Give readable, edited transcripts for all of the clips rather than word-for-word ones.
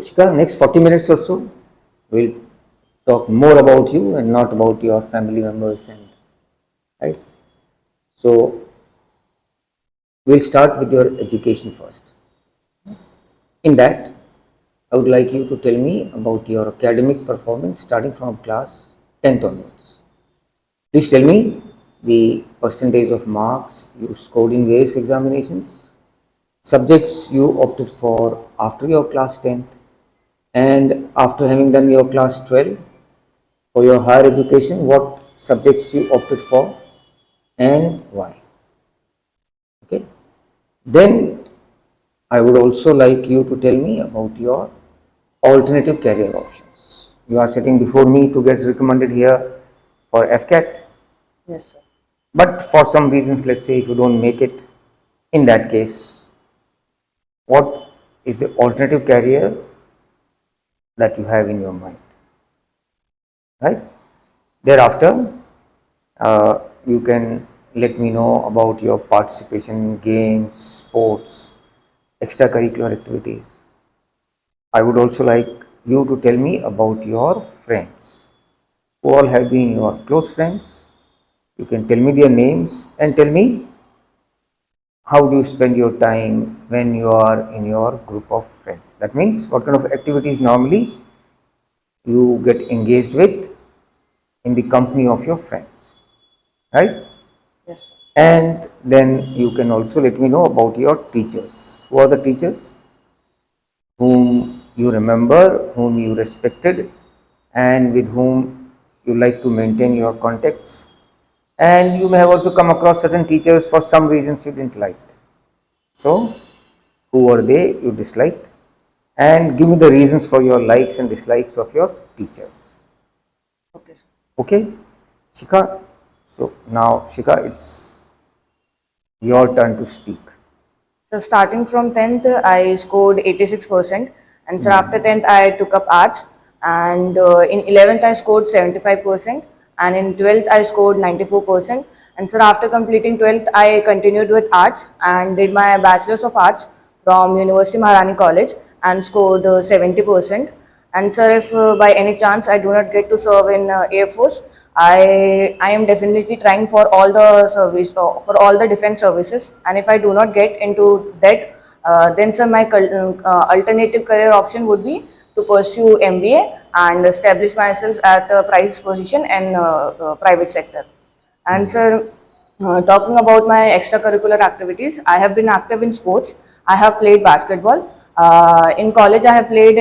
Shika, next 40 minutes or so, we'll talk more about you and not about your family members and right. So we'll start with your education first. In that, I would like you to tell me about your academic performance starting from class 10th onwards. Please tell me the percentage of marks you scored in various examinations, subjects you opted for after your class 10th, and after having done your class 12 for your higher education, what subjects you opted for and why. Okay. Then I would also like you to tell me about your alternative career options. You are sitting before me to get recommended here for FCAT, Yes, sir. but for some reasons, let's say if you don't make it, in that case, what is the alternative career that you have in your mind, right? Thereafter, you can let me know about your participation in games, sports, extracurricular activities. I would also like you to tell me about your friends. Who all have been your close friends? You can tell me their names and tell me how do you spend your time when you are in your group of friends. That means what kind of activities normally you get engaged with in the company of your friends, right? Yes, sir. And then you can also let me know about your teachers. Who are the teachers whom you remember, whom you respected, and with whom you like to maintain your contacts? And you may have also come across certain teachers for some reasons you didn't like them. So, who were they you disliked? And give me the reasons for your likes and dislikes of your teachers. Okay, sir. Okay, Shika. So now, Shika, it's your turn to speak. So starting from 10th, I scored 86%, and so after 10th, I took up arts, and in 11th, I scored 75%, and in 12th, I scored 94%, and so after completing 12th, I continued with arts and did my bachelor's of arts from University Maharani College and scored 70%. And sir, if by any chance I do not get to serve in Air Force, I am definitely trying for all the service for all the defense services. And if I do not get into that, then sir, my alternative career option would be to pursue MBA and establish myself at a price position in private sector. And sir, talking about my extracurricular activities, I have been active in sports. I have played basketball. In college, I have played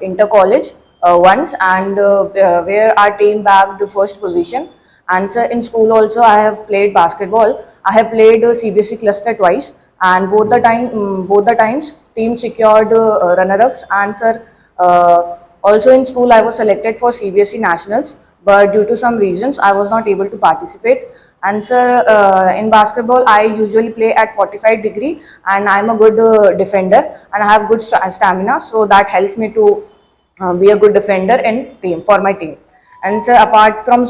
inter college once, and where our team bagged the first position. And sir, in school also, I have played basketball. I have played CBSE cluster twice, and both the times, team secured runner-ups. And sir, also in school, I was selected for CBSE nationals, but due to some reasons, I was not able to participate. And sir, in basketball, I usually play at 45 degree, and I'm a good defender, and I have good stamina, so that helps me to be a good defender in team for my team. And sir, apart from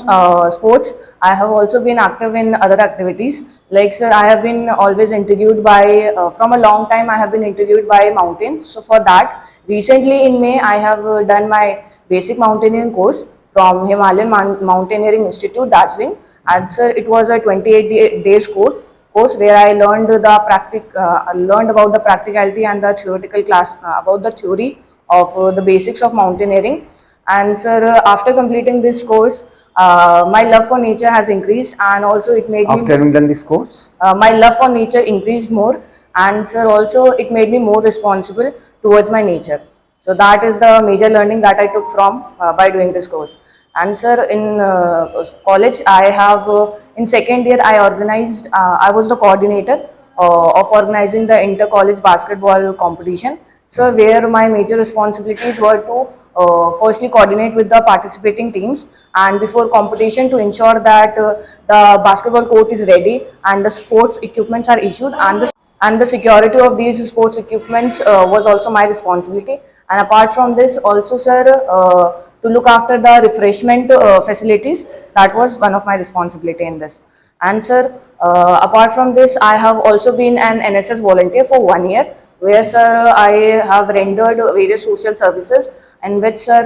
sports, I have also been active in other activities. Like sir, I have been always intrigued by, from a long time, I have been intrigued by mountains. So for that, recently in May, I have done my basic mountaineering course from Himalayan Mountaineering Institute, Darjeeling. And sir, it was a 28 days course where I learned learned about the practicality and the theoretical class about the theory of the basics of mountaineering. And sir, after completing this course, my love for nature has increased, and also it made After me having done this course, my love for nature increased more, and sir, also it made me more responsible towards my nature. So that is the major learning that I took from by doing this course. And sir, in college, I have in second year I organized. I was the coordinator of organizing the inter college basketball competition. So where my major responsibilities were to firstly coordinate with the participating teams, and before competition to ensure that the basketball court is ready and the sports equipments are issued, and the security of these sports equipments was also my responsibility. And apart from this also sir, to look after the refreshment facilities, that was one of my responsibility in this. And sir, apart from this, I have also been an NSS volunteer for 1 year, where, sir, I have rendered various social services, in which, sir,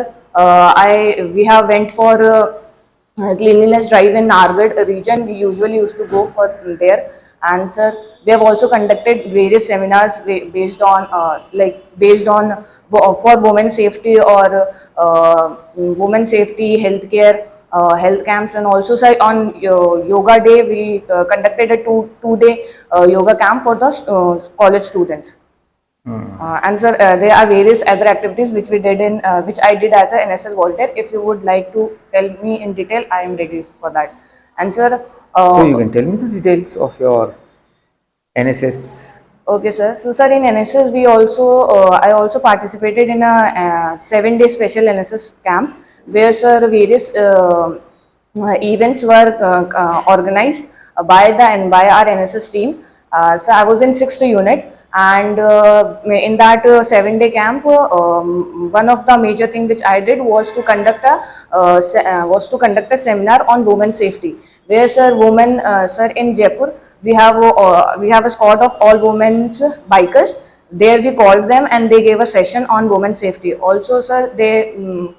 we have went for cleanliness drive in Nargad region. We usually used to go for there, and sir, we have also conducted various seminars based on based on for women safety or women safety, healthcare, health camps, and also, sir, on yoga day we conducted a two-day yoga camp for the college students. And sir, there are various other activities which we did in which I did as a NSS volunteer. If you would like to tell me in detail, I am ready for that. And sir, So you can tell me the details of your NSS. okay, sir. So, sir, in NSS, I also participated in a 7-day special NSS camp where, sir, various events were organized by our NSS team. So, I was in 6th unit, and in that 7-day camp, one of the major thing which I did was to conduct a seminar on women safety, where, sir, sir, in Jaipur we have a squad of all women's bikers. There we called them and they gave a session on women safety. Also, sir, they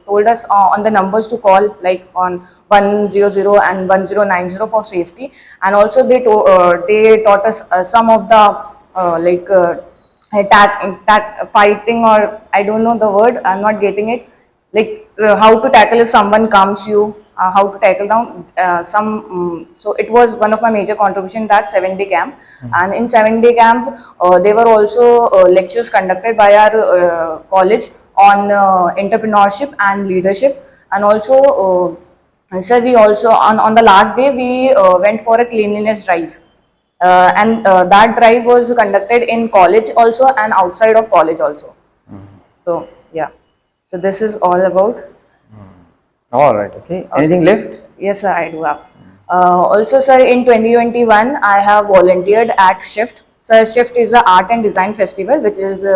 told us on the numbers to call, like on 100 and 1090 for safety. And also they taught us some of the fighting, or I don't know the word, I'm not getting it, like how to tackle if someone comes you, how to tackle down so it was one of my major contribution in that 7-day camp. And in 7-day camp, there were also lectures conducted by our college on entrepreneurship and leadership. And also, sir, we also on the last day we went for a cleanliness drive. And that drive was conducted in college also and outside of college also. So yeah, so this is all about. All right. Okay. Anything left? Yes, sir, I do have. Also, sir, in 2021, I have volunteered at Shift. So, Shift is a art and design festival which is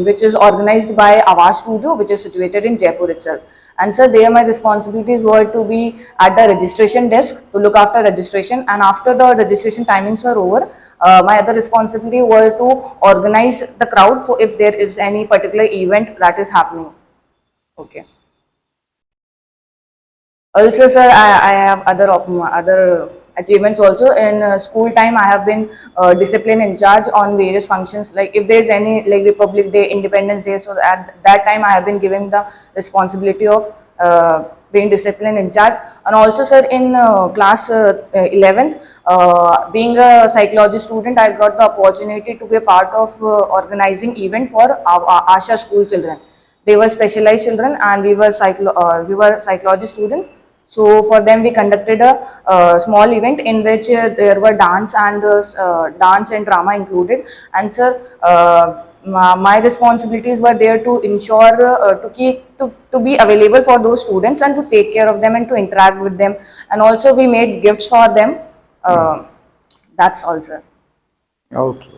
which is organized by Awaaz Studio, which is situated in Jaipur itself. And sir, there my responsibilities were to be at the registration desk to look after registration. And after the registration timings were over, my other responsibility were to organize the crowd for if there is any particular event that is happening. Okay. Also, sir, I have other achievements also. In school time, I have been discipline in charge on various functions. Like if there is any like Republic Day, Independence Day, so at that time I have been given the responsibility of being discipline in charge. And also, sir, in class 11th, being a psychology student, I got the opportunity to be a part of organizing event for Asha school children. They were specialized children, and we were psychology students. So for them, we conducted a small event in which there were dance and drama included. And sir, my responsibilities were there to ensure to be available for those students and to take care of them and to interact with them. And also we made gifts for them. That's all, sir. Okay.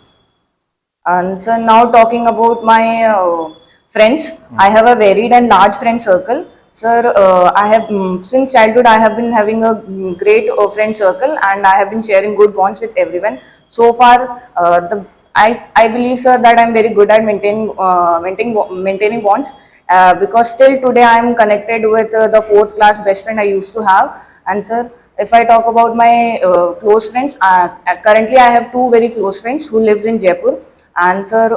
And so now talking about my friends, I have a varied and large friend circle. Sir, I have since childhood I have been having a great friend circle, and I have been sharing good bonds with everyone. So far, I believe, sir, that I am very good at maintaining bonds. Because still today I am connected with the 4th class best friend I used to have. And sir, if I talk about my close friends, currently I have two very close friends who lives in Jaipur. And sir,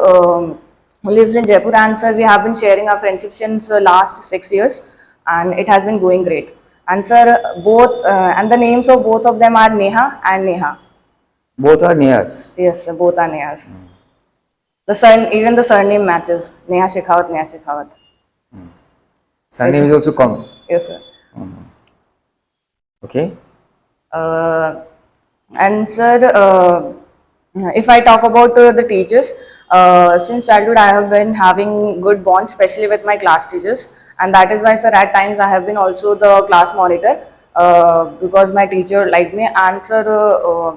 who lives in Jaipur, and sir, we have been sharing our friendship since last 6 years, and it has been going great. And sir, both and the names of both of them are Neha and Neha. Both are Niyas. Yes, sir, both are Nehas. Even the surname matches. Neha Shekhawat, Neha Shekhawat. Surname is also common. Yes, sir. Okay. And sir, if I talk about the teachers, since childhood I have been having good bonds, especially with my class teachers, and that is why, sir, at times I have been also the class monitor because my teacher liked me. And sir,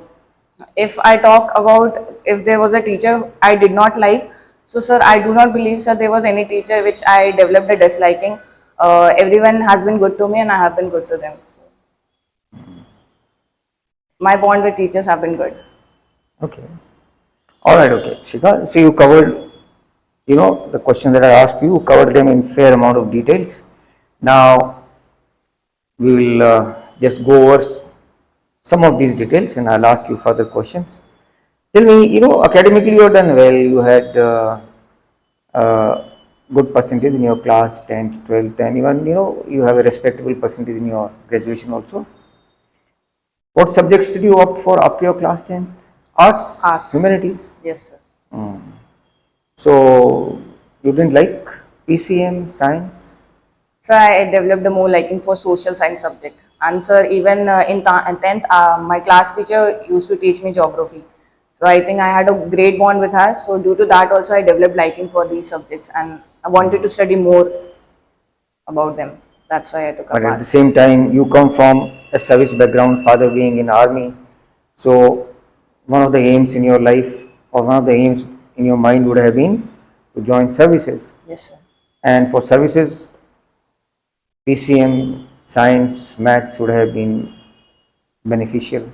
if I talk about if there was a teacher I did not like, so sir, I do not believe, sir, there was any teacher which I developed a disliking. Everyone has been good to me, and I have been good to them. My bond with teachers have been good. Okay. All right, okay. Shikha, so you covered, the questions that I asked you, covered them in fair amount of details. Now, we will just go over some of these details and I'll ask you further questions. Tell me, academically you have done well. You had good percentage in your class, 10th, 12th, and even, you have a respectable percentage in your graduation also. What subjects did you opt for after your class 10th? Arts, Arts. humanities. Yes, sir. So, you didn't like PCM, science? So I developed a more liking for social science subject. And sir, even in 10th, my class teacher used to teach me geography. So I think I had a great bond with her. So due to that also I developed liking for these subjects and I wanted to study more about them. That's why I took up But at the arts. same time, you come from a service background, father being in army. So, one of the aims in your life or one of the aims in your mind would have been to join services. Yes, sir. And for services, PCM, science, maths would have been beneficial.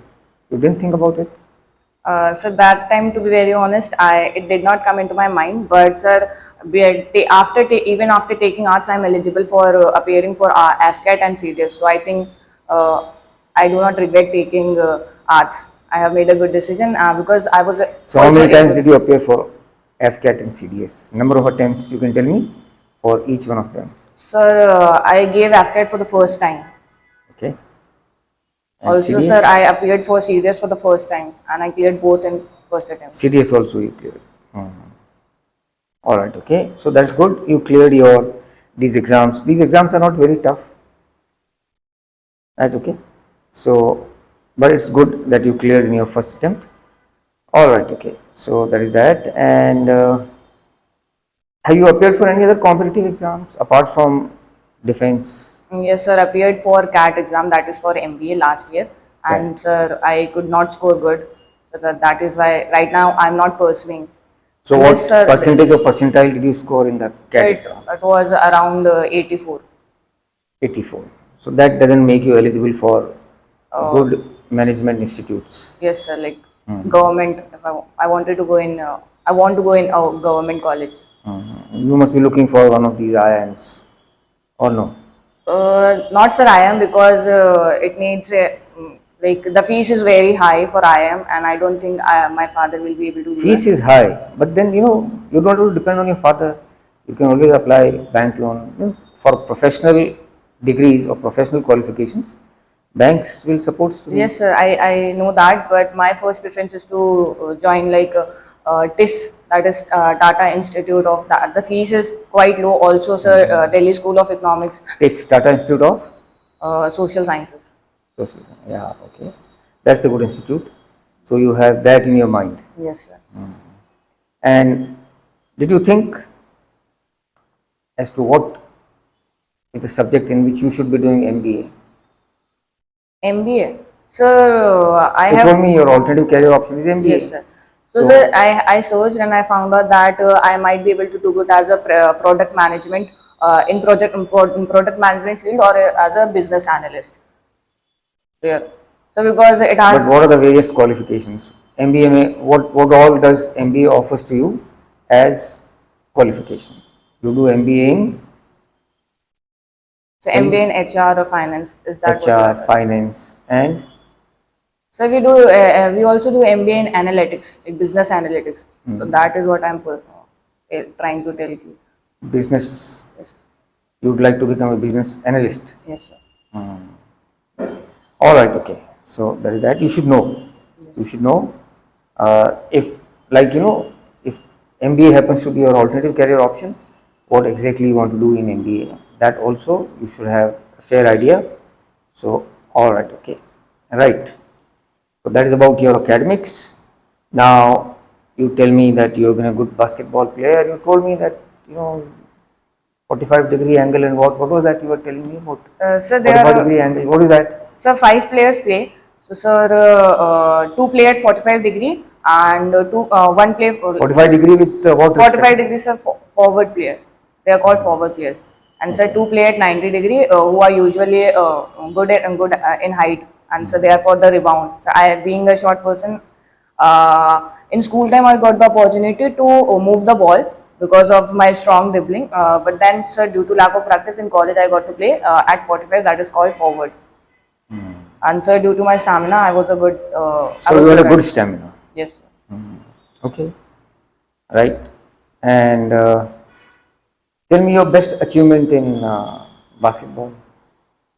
You didn't think about it? So that time, to be very honest, it did not come into my mind. But sir, even after taking arts, I'm eligible for appearing for AFCAT and CDS. So I think I do not regret taking arts. I have made a good decision because I was So, how also many times able. did you appear for FCAT and CDS? Number of attempts you can tell me for each one of them. Sir, I gave AFCAT for the first time. Okay. And Also, sir, CDS? I appeared for CDS for the first time, and I cleared both in first attempt. CDS also you cleared. All right, okay. So that's good. You cleared these exams. These exams are not very tough. Right, okay. So, but it's good that you cleared in your first attempt. All right, okay. So that is that. And have you appeared for any other competitive exams apart from defense? Yes, sir. Appeared for CAT exam, that is for MBA last year, and CAT? sir, I could not score good, so that is why right now I'm not pursuing. So And what this, sir, percentage or percentile did you score in the so CAT it, exam? it was around 84. 84. So that doesn't make you eligible for Uh, good management institutes. yes, sir. Like government, if I wanted to go in, I want to go in a government college. You must be looking for one of these IIMs, or no? Not sir, I am because it needs like the fees is very high for IM, and I don't think my father will be able to do Fees that. is high, but then you don't have to depend on your father. You can always apply bank loan. For professional degrees or professional qualifications. Banks will support Yes, students. sir, I know that, but my first preference is to join like TIS, that is Tata Institute of that. The fees is quite low. Also, sir, Delhi School of Economics, TIS, Tata Institute of Social Sciences. Social Science. Yeah, okay. That's a good institute. So you have that in your mind. Yes, sir. And did you think as to what is the subject in which you should be doing MBA? MBA. Sir, I You told have. me your alternative career option is Yes, MBA. sir. So, So, sir, I searched and I found out that I might be able to do good as a product management in product management field or as a business analyst. Yeah. So because it but has what are the various qualifications? MBA, what all does MBA offers to you as qualification? You do MBA in so tell MBA me, in HR or finance. Is that what you HR, are? finance, and So we also do MBA in analytics, like business analytics. So that is what I'm trying to tell you. business. Yes. You would like to become a business analyst. Yes, sir. All right, okay. So that is that. You should know. You Yes. should know if, like, if MBA happens to be your alternative career option, what exactly you want to do in MBA. That also you should have a fair idea. So, all right, okay. Right. So that is about your academics. Now, you tell me that you have been a good basketball player. You told me that, 45-degree angle and what was that you were telling me about? So there 45 are degree angle. What is that? so five players play. So sir, two play at 45 degree and one play 45 degree with what 45 respect? degrees of forward player. They are called forward players. And so Okay. two play at 90 degree who are usually good in height. And so they are for the rebound. So I, being a short person, In school time, I got the opportunity to move the ball because of my strong dribbling. But then, sir, due to lack of practice in college, I got to play at 45. That is called forward. And sir, due to my stamina, I was a good. I So was you had a at good it. stamina. Yes, sir. Okay. Right. And tell me your best achievement in basketball.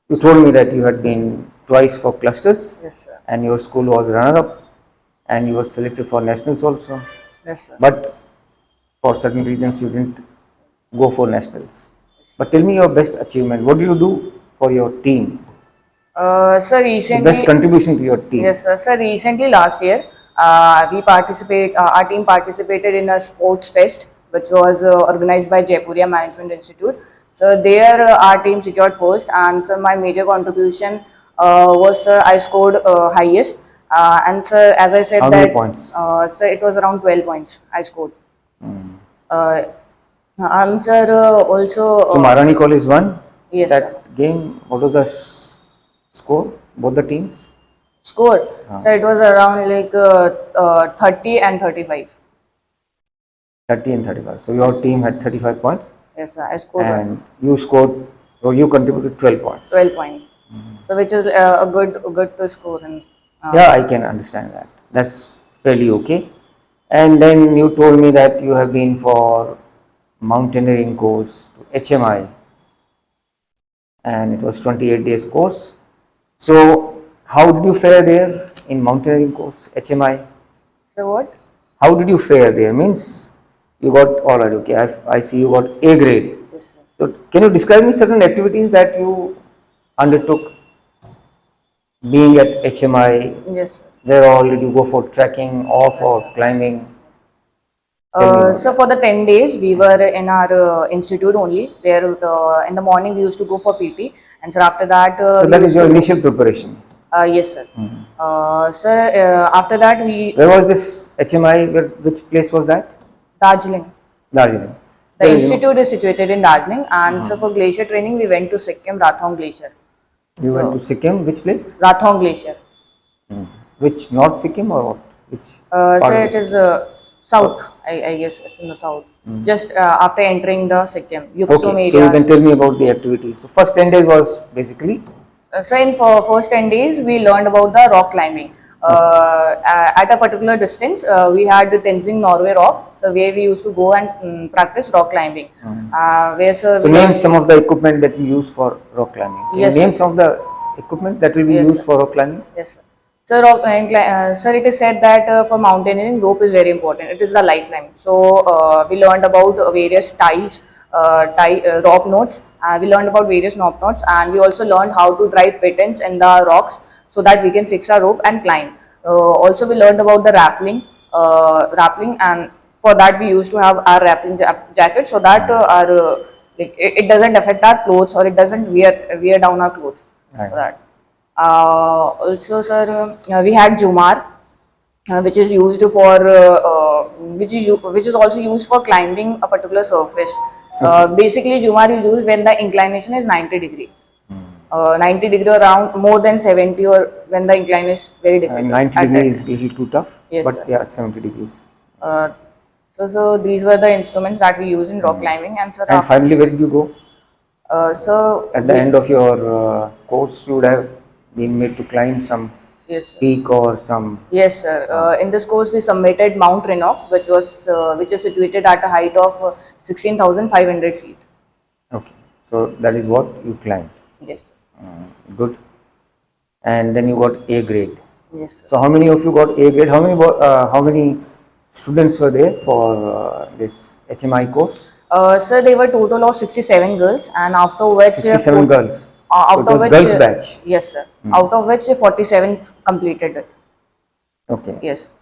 You told me that you had been twice for clusters Yes, sir. and your school was runner-up and you were selected for nationals also. Yes, sir. But for certain reasons you didn't go for nationals. But tell me your best achievement. What do you do for your team? Sir, The best recently, contribution to your team. yes, sir. Sir, recently last year, our team participated in a sports fest, which was organized by Jaipuria Management Institute. So there, our team secured first, and sir, my major contribution was, sir, I scored highest, and sir, as I said How many that, points? sir, it was around 12 points I scored. And sir, also, So Maharani College won yes, that sir. game. What was the score? Both the teams? Score. So it was around like 30 and 35. 30 and 35. So your team had 35 points Yes, sir. I scored and you scored or you contributed 12 points. 12 point. So which is a good to score in. Yeah, I can understand that. That's fairly okay. And then you told me that you have been for mountaineering course to HMI and it was 28 days course. So how did you fare there in mountaineering course HMI? So what? How did you fare there? Means you got all right. Okay, I see you got A grade. Yes, sir. So can you describe me certain activities that you undertook being at HMI? Yes, sir. Where all did you go for trekking or for climbing? Tell me about So that. for the 10 days, we were in our institute only. There, in the morning we used to go for PT, and so after that, So we that is used your to. initial preparation. Yes, sir. Sir, after that we Where was this HMI? Which place was that? Darjeeling. Darjeeling. The Well, institute is situated in Darjeeling, and so for glacier training, we went to Sikkim Rathong Glacier. you went So to Sikkim. Which place? Rathong Glacier. Which North Sikkim or what? Which So part of it the is south. I guess it's in the south. Just after entering the Sikkim, Yuksum Okay, so you area. can tell me about the activities. So first 10 days was basically So in for first 10 days, we learned about the rock climbing. At a particular distance, we had the Tenzing Norway rock, so where we used to go and practice rock climbing. Where sir, so we name learned, some of the equipment that you use for rock climbing. Can yes, you name sir. some of the equipment that will be Yes, used sir. for rock climbing? Yes, sir. Sir, sir, it is said that for mountaineering, rope is very important. It is the lifeline. So we learned about various ties, rock knots. We learned about various knob knots, and we also learned how to drive pittons in the rocks so that we can fix our rope and climb. Also, we learned about the rappelling, and for that we used to have our rappelling jacket so that it doesn't affect our clothes or it doesn't wear down our clothes. Right. For that. Also, sir, we had Jumar, which is used for which is also used for climbing a particular surface. Basically, Jumar is used when the inclination is 90 degree. 90 degree around more than 70 or when the incline is very difficult. 90 at that degrees is time. little too tough, Yes, but sir. yeah, 70 degrees. Uh, so these were the instruments that we use in rock climbing, and sir, And finally, where did you go? so At the end of your course, you would have been made to climb some yes, sir. peak or some. Yes, sir. In this course, we submitted Mount Renock, which is situated at a height of 16,500 feet. Okay, so that is what you climbed. Yes, sir. Good. And then you got A grade. Yes, sir. So how many of you got A grade? How many students were there for this HMI course? Sir, there were total of 67 girls, and after which 67 girls. So out it of was which girls batch. yes, sir. Out of which 47 completed it. Okay. Yes.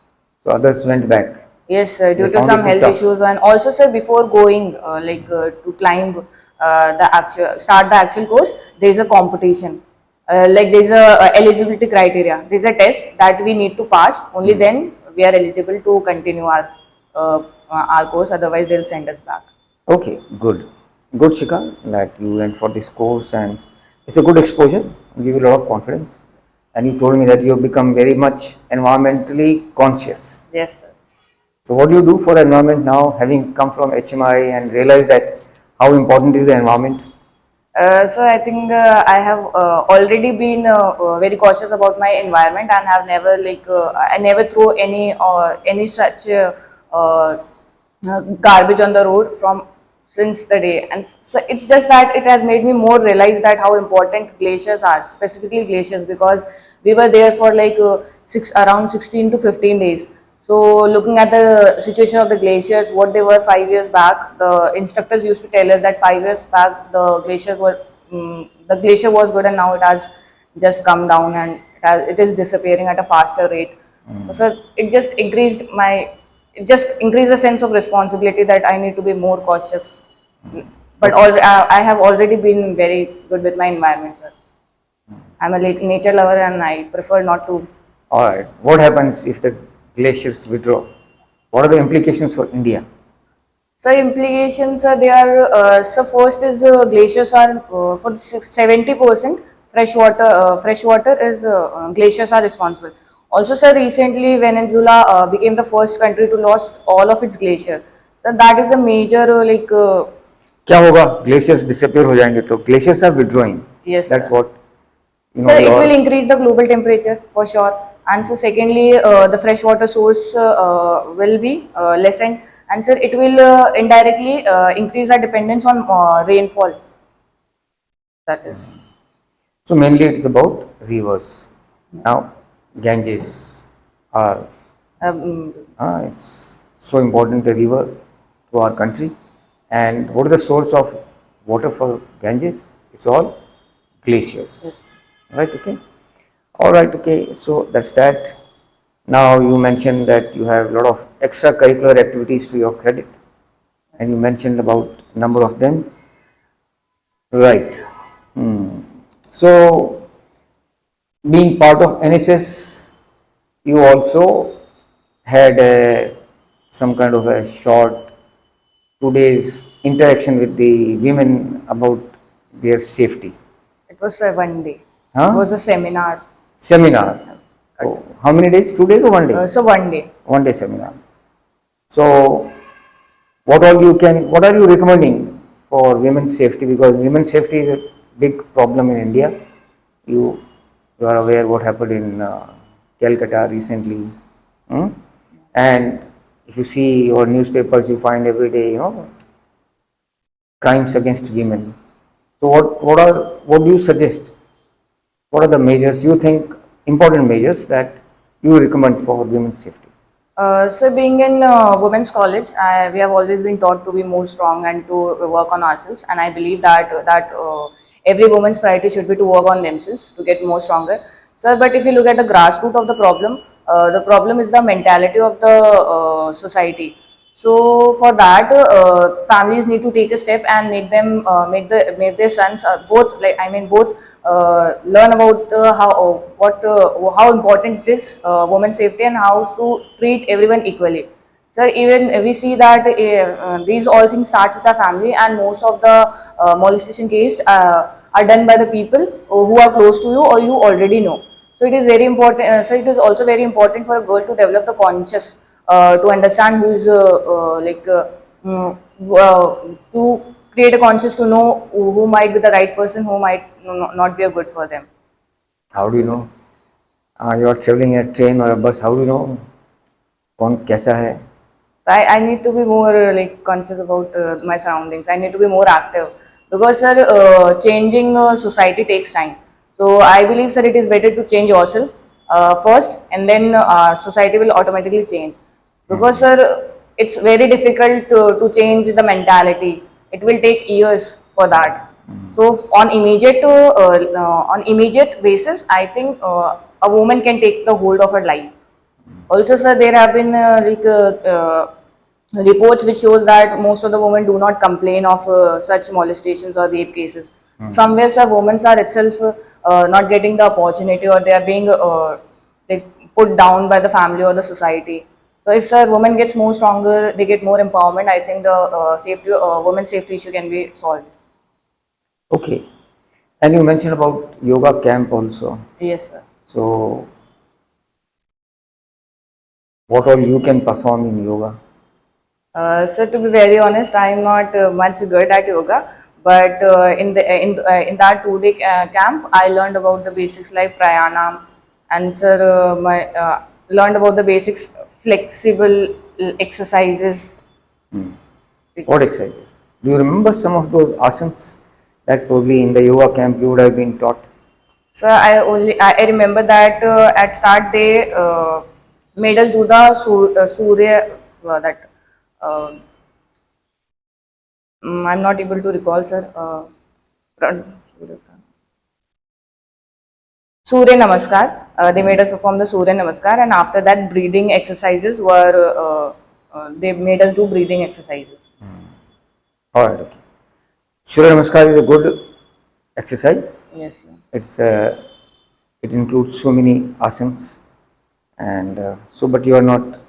So others went back. Yes, sir, due They to found some it too health tough. issues, and also, sir, before going to climb start the actual course, there is a competition. Like there is a eligibility criteria. There is a test that we need to pass. Only then we are eligible to continue our course. Otherwise, they'll send us back. Okay, good. Good, Shika, that you went for this course and it's a good exposure, give you a lot of confidence. and you told me that you have become very much environmentally conscious. Yes, sir. So what do you do for the environment now, having come from HMI and realized that how important is the environment? So I think I have already been very cautious about my environment and have never I never throw any such garbage on the road from since the day. And so it's just that it has made me more realize that how important glaciers are, specifically glaciers, because we were there for around 16 to 15 days. So looking at the situation of the glaciers, what they were 5 years back, the instructors used to tell us that 5 years back the glacier was good, and now it has just come down, and it is disappearing at a faster rate. So it just increased the sense of responsibility that I need to be more cautious. But I have already been very good with my environment, sir. I'm a nature lover and I prefer not to. All right. What happens if the glaciers withdraw? What are the implications for India? So implications are so first is glaciers are for 70% fresh water is glaciers are responsible. Also, sir, recently Venezuela became the first country to lost all of its glacier. So that is a major क्या होगा glaciers disappear हो जाएंगे तो glaciers are withdrawing Yes, that's sir. What you So know it your will increase the global temperature for sure. And so secondly, the freshwater source will be lessened. And so it will indirectly increase our dependence on rainfall. That is. so mainly it's about rivers now Ganges are Um, it's so important a river to our country and what is the source of water for Ganges it's all glaciers right okay all right okay so that's that now you mentioned that you have a lot of extracurricular activities to your credit and you mentioned about number of them right so being part of NSS you also had some kind of a short 2 days interaction with the women about their safety. it was one day. It Huh? was a seminar. Seminar. Oh, how many days? 2 days or one day? So one day. 1 day seminar. So, what are you recommending for women's safety? Because women's safety is a big problem in India. You, you are aware what happened in Calcutta recently. Hmm? And if you see your newspapers, you find every day, crimes against women. So what do you suggest? What are the measures you think important measures that you recommend for women's safety? So being in women's college, we have always been taught to be more strong and to work on ourselves. And I believe that every woman's priority should be to work on themselves to get more stronger. So, but if you look at the grassroots of the problem is the mentality of the society. So for that, families need to take a step and make their sons both learn about how important it is women's safety and how to treat everyone equally. So even we see that these all things starts with the family, and most of the molestation case are done by the people who are close to you or you already know. So it is very important. So it is also very important for a girl to develop the conscious to understand who is mm, to create a conscious to know who might be the right person, who might not be a good for them. How do you know? You are traveling in a train or a bus. How do you know कौन कैसा है? So I need to be more conscious about my surroundings. I need to be more active because sir, changing society takes time. So I believe sir, it is better to change yourself first, and then society will automatically change. Because sir, it's very difficult to change the mentality. It will take years for that. So on immediate basis, I think a woman can take the hold of her life. Also, sir, there have been reports which shows that most of the women do not complain of such molestations or rape cases. Somewhere, sir, women are itself not getting the opportunity, or they are being put down by the family or the society. So, if a woman gets more stronger, they get more empowerment. I think the women's safety issue can be solved. Okay. And you mentioned about yoga camp also. Yes, sir. So what all you can perform in yoga? So to be very honest, I'm not much good at yoga, but in that 2 day camp, I learned about the basics like pranayama, and sir, my learned about the basics flexible exercises. What exercises? Do you remember some of those asanas that probably in the yoga camp you would have been taught? So I remember that at start they made us do the Surya that. Uh, I'm not able to recall, sir. Surya Namaskar. They made us perform the Surya Namaskar, and after that, breathing exercises were. They made us do breathing exercises. Alright, okay. Surya Namaskar is a good exercise. Yes, sir. It includes so many asanas, and but you are not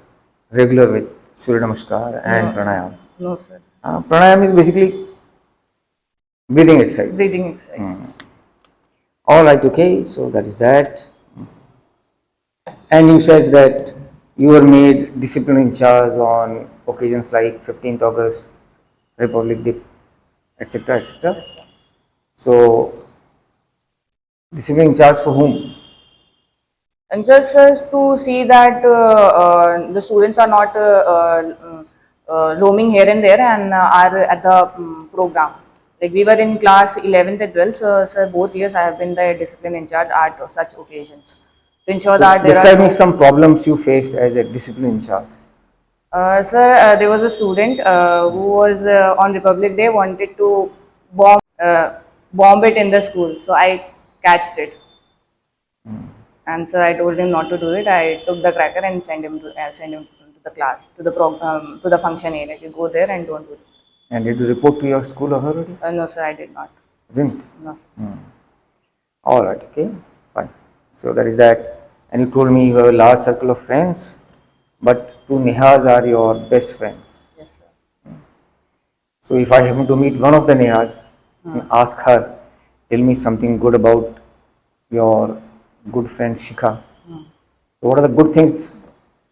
regular with Surya Namaskar and No, pranayam. no, sir. Pranayam is basically breathing exercise. Breathing exercise. All right, okay. So that is that. And you said that you were made discipline in charge on occasions like 15th August, Republic Day, etc., etc. Yes, sir. So discipline in charge for whom? And just to see that the students are not roaming here and there and are at the program. Like we were in class 11th and 12th, so both years I have been the discipline in charge at such occasions to ensure So that there are describe me no. some problems you faced as a discipline in charge. Sir, there was a student who was on Republic Day wanted to bomb it in the school, so I catched it. And so I told him not to do it. I took the cracker and send him to the class, to the to the function area. You go there and don't do it. And did you report to your school authorities? No, sir, I did not. Didn't? No, sir. All right, okay, fine. So that is that. And you told me you have a large circle of friends, but two Nehas are your best friends. Yes, sir. So if I happen to meet one of the Nehas and ask her, tell me something good about your good friend Shikha. So what are the good things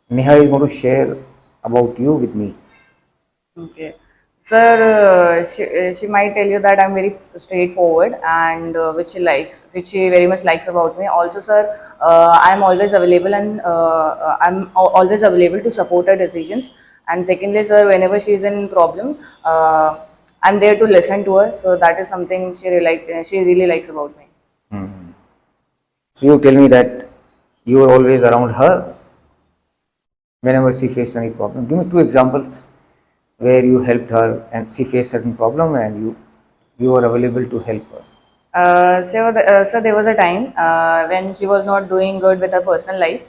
Neha is going to share about you with me? Okay. Sir, she might tell you that I'm very straightforward and which she likes, which she very much likes about me. Also, sir, I'm always available and always available to support her decisions. And secondly, sir, whenever she's in problem, I'm there to listen to her. So that is something she really likes about me. So you tell me that you are always around her whenever she faced any problem. Give me two examples where you helped her and she faced certain problem and you were available to help her. So there was a time when she was not doing good with her personal life.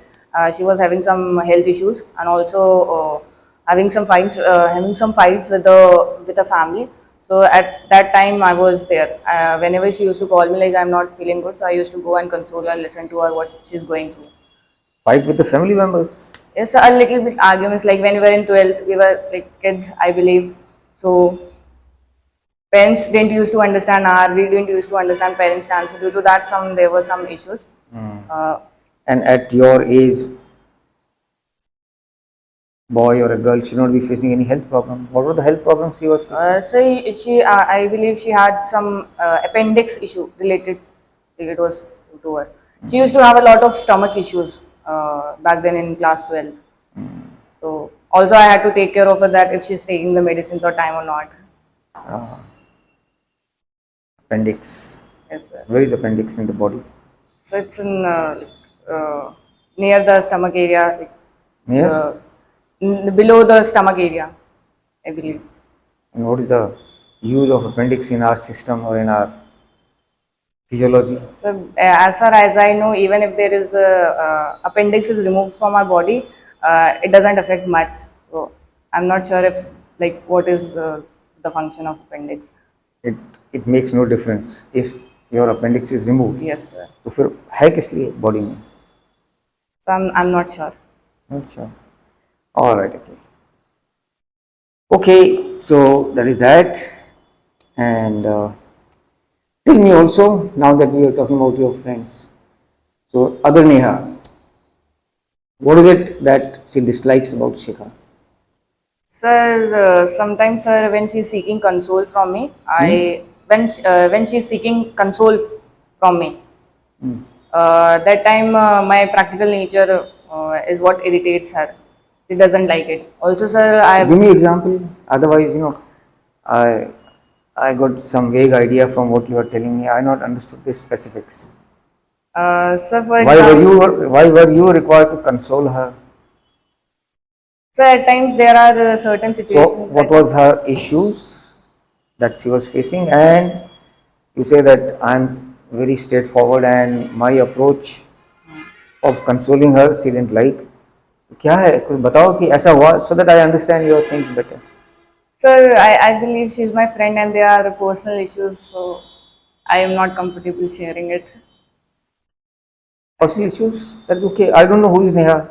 She was having some health issues and also having some fights with the family. So at that time, I was there. Whenever she used to call me like I'm not feeling good, so I used to go and console her and listen to her what she's going through. Fight with the family members. Yes, a little bit arguments. Like when we were in 12th, we were like kids, I believe. So parents didn't used to understand we didn't used to understand parents' stance. So due to that, there were some issues. Uh, And at your age, boy or a girl should not be facing any health problem. What were the health problems she was facing? I believe she had some appendix issue related. It was to her. She used to have a lot of stomach issues back then in class 12th. So also I had to take care of her that if she's taking the medicines or time or not. Appendix. Yes, sir. Where is appendix in the body? So it's in near the stomach area, like, Near? below the stomach area, I believe. And what is the use of appendix in our system or in our physiology? So as far as I know, even if there is appendix is removed from our body, it doesn't affect much. So I'm not sure if like what is the function of appendix. It it makes no difference if your appendix is removed. Yes, sir. तो फिर है किस लिए body में? So I'm not sure. अच्छा. All right. Okay. Okay. So that is that. And tell me also now that we are talking about your friends. So, other Neha, what is it that she dislikes about Shikha? Sir, sometimes, sir, when she's seeking console from me, when she's seeking console from me, that time my practical nature is what irritates her. She doesn't like it. Also, sir, So give me example. Otherwise, I I got some vague idea from what you are telling me. I not understood the specifics. sir, for Why were example, you required to console her? so at times there are certain So situations what that was her issues that she was facing? And you say that I'm very straightforward and my approach of consoling her she didn't like. तो क्या है कुछ बताओ कि ऐसा हुआ so that I understand your things better. sir, I believe she's my friend and there are personal issues, so I am not comfortable sharing it. Personal issues, that's okay. I don't know who is Neha.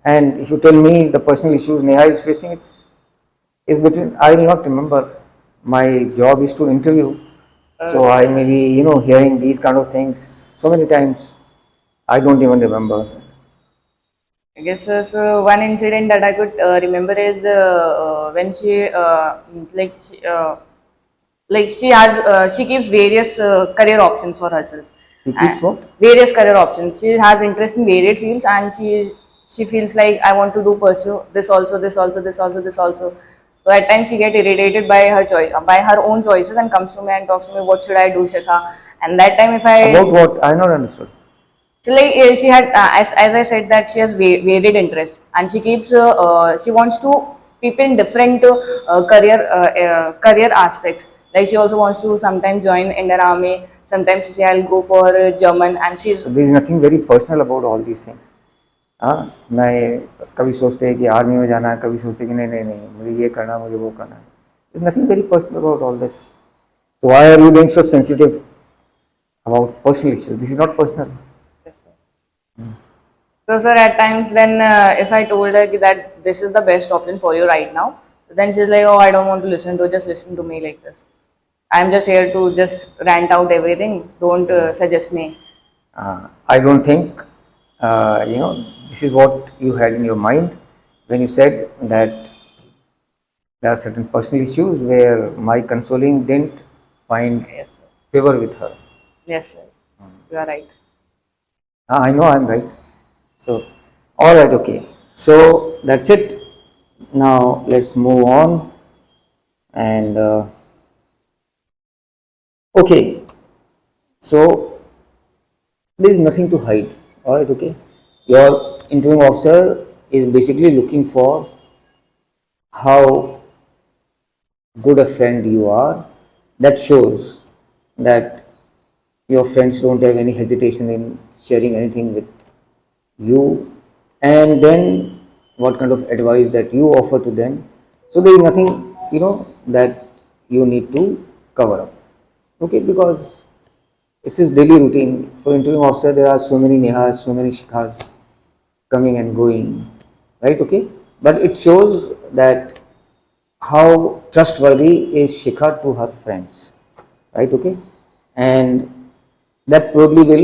And if you tell me the personal issues Neha is facing, it's between, I will not remember. My job is to interview. So I may be, hearing these kind of things so many times. I don't even remember. I guess so. One incident that I could remember is when she she keeps various career options for herself. She keeps what? Various career options. She has interest in varied fields, and she feels like I want to do pursue this also, this also, this also, this also. So at times she get irritated by her choice, by her own choices, and comes to me and talks to me, what should I do, Shikha? And that time if I About what? I not understood. so like she had, as I said, that she has varied interest, and she wants to people in different career aspects. Like she also wants to sometimes join Indian Army. Sometimes she will go for German, and she's So there is nothing very personal about all these things. हाँ मैं कभी सोचते हैं कि army में जाना है कभी सोचते हैं कि नहीं नहीं नहीं मुझे ये करना है मुझे वो करना है There's nothing very personal about all this. So why are you being so sensitive about personal issues? This is not personal. yes, sir. So sir, at times then if I told her that this is the best option for you right now, then she's like, oh, I don't want to listen to. Just listen to me like this. I'm just here to just rant out everything. Don't suggest me. I don't think, this is what you had in your mind when you said that there are certain personal issues where my consoling didn't find Yes, sir. favor with her. Yes, sir. You are right. I know I'm right. So, all right, okay. So that's it. Now let's move on. And okay, so there is nothing to hide. All right, okay. Your interviewing officer is basically looking for how good a friend you are. That shows that your friends don't have any hesitation in sharing anything with you, and then what kind of advice that you offer to them. So there is nothing that you need to cover up, okay, because it's his daily routine. For interviewing officer there are so many Nehas, so many Shikhas coming and going, right, okay, but it shows that how trustworthy is Shikha to her friends, right, okay, and that probably will,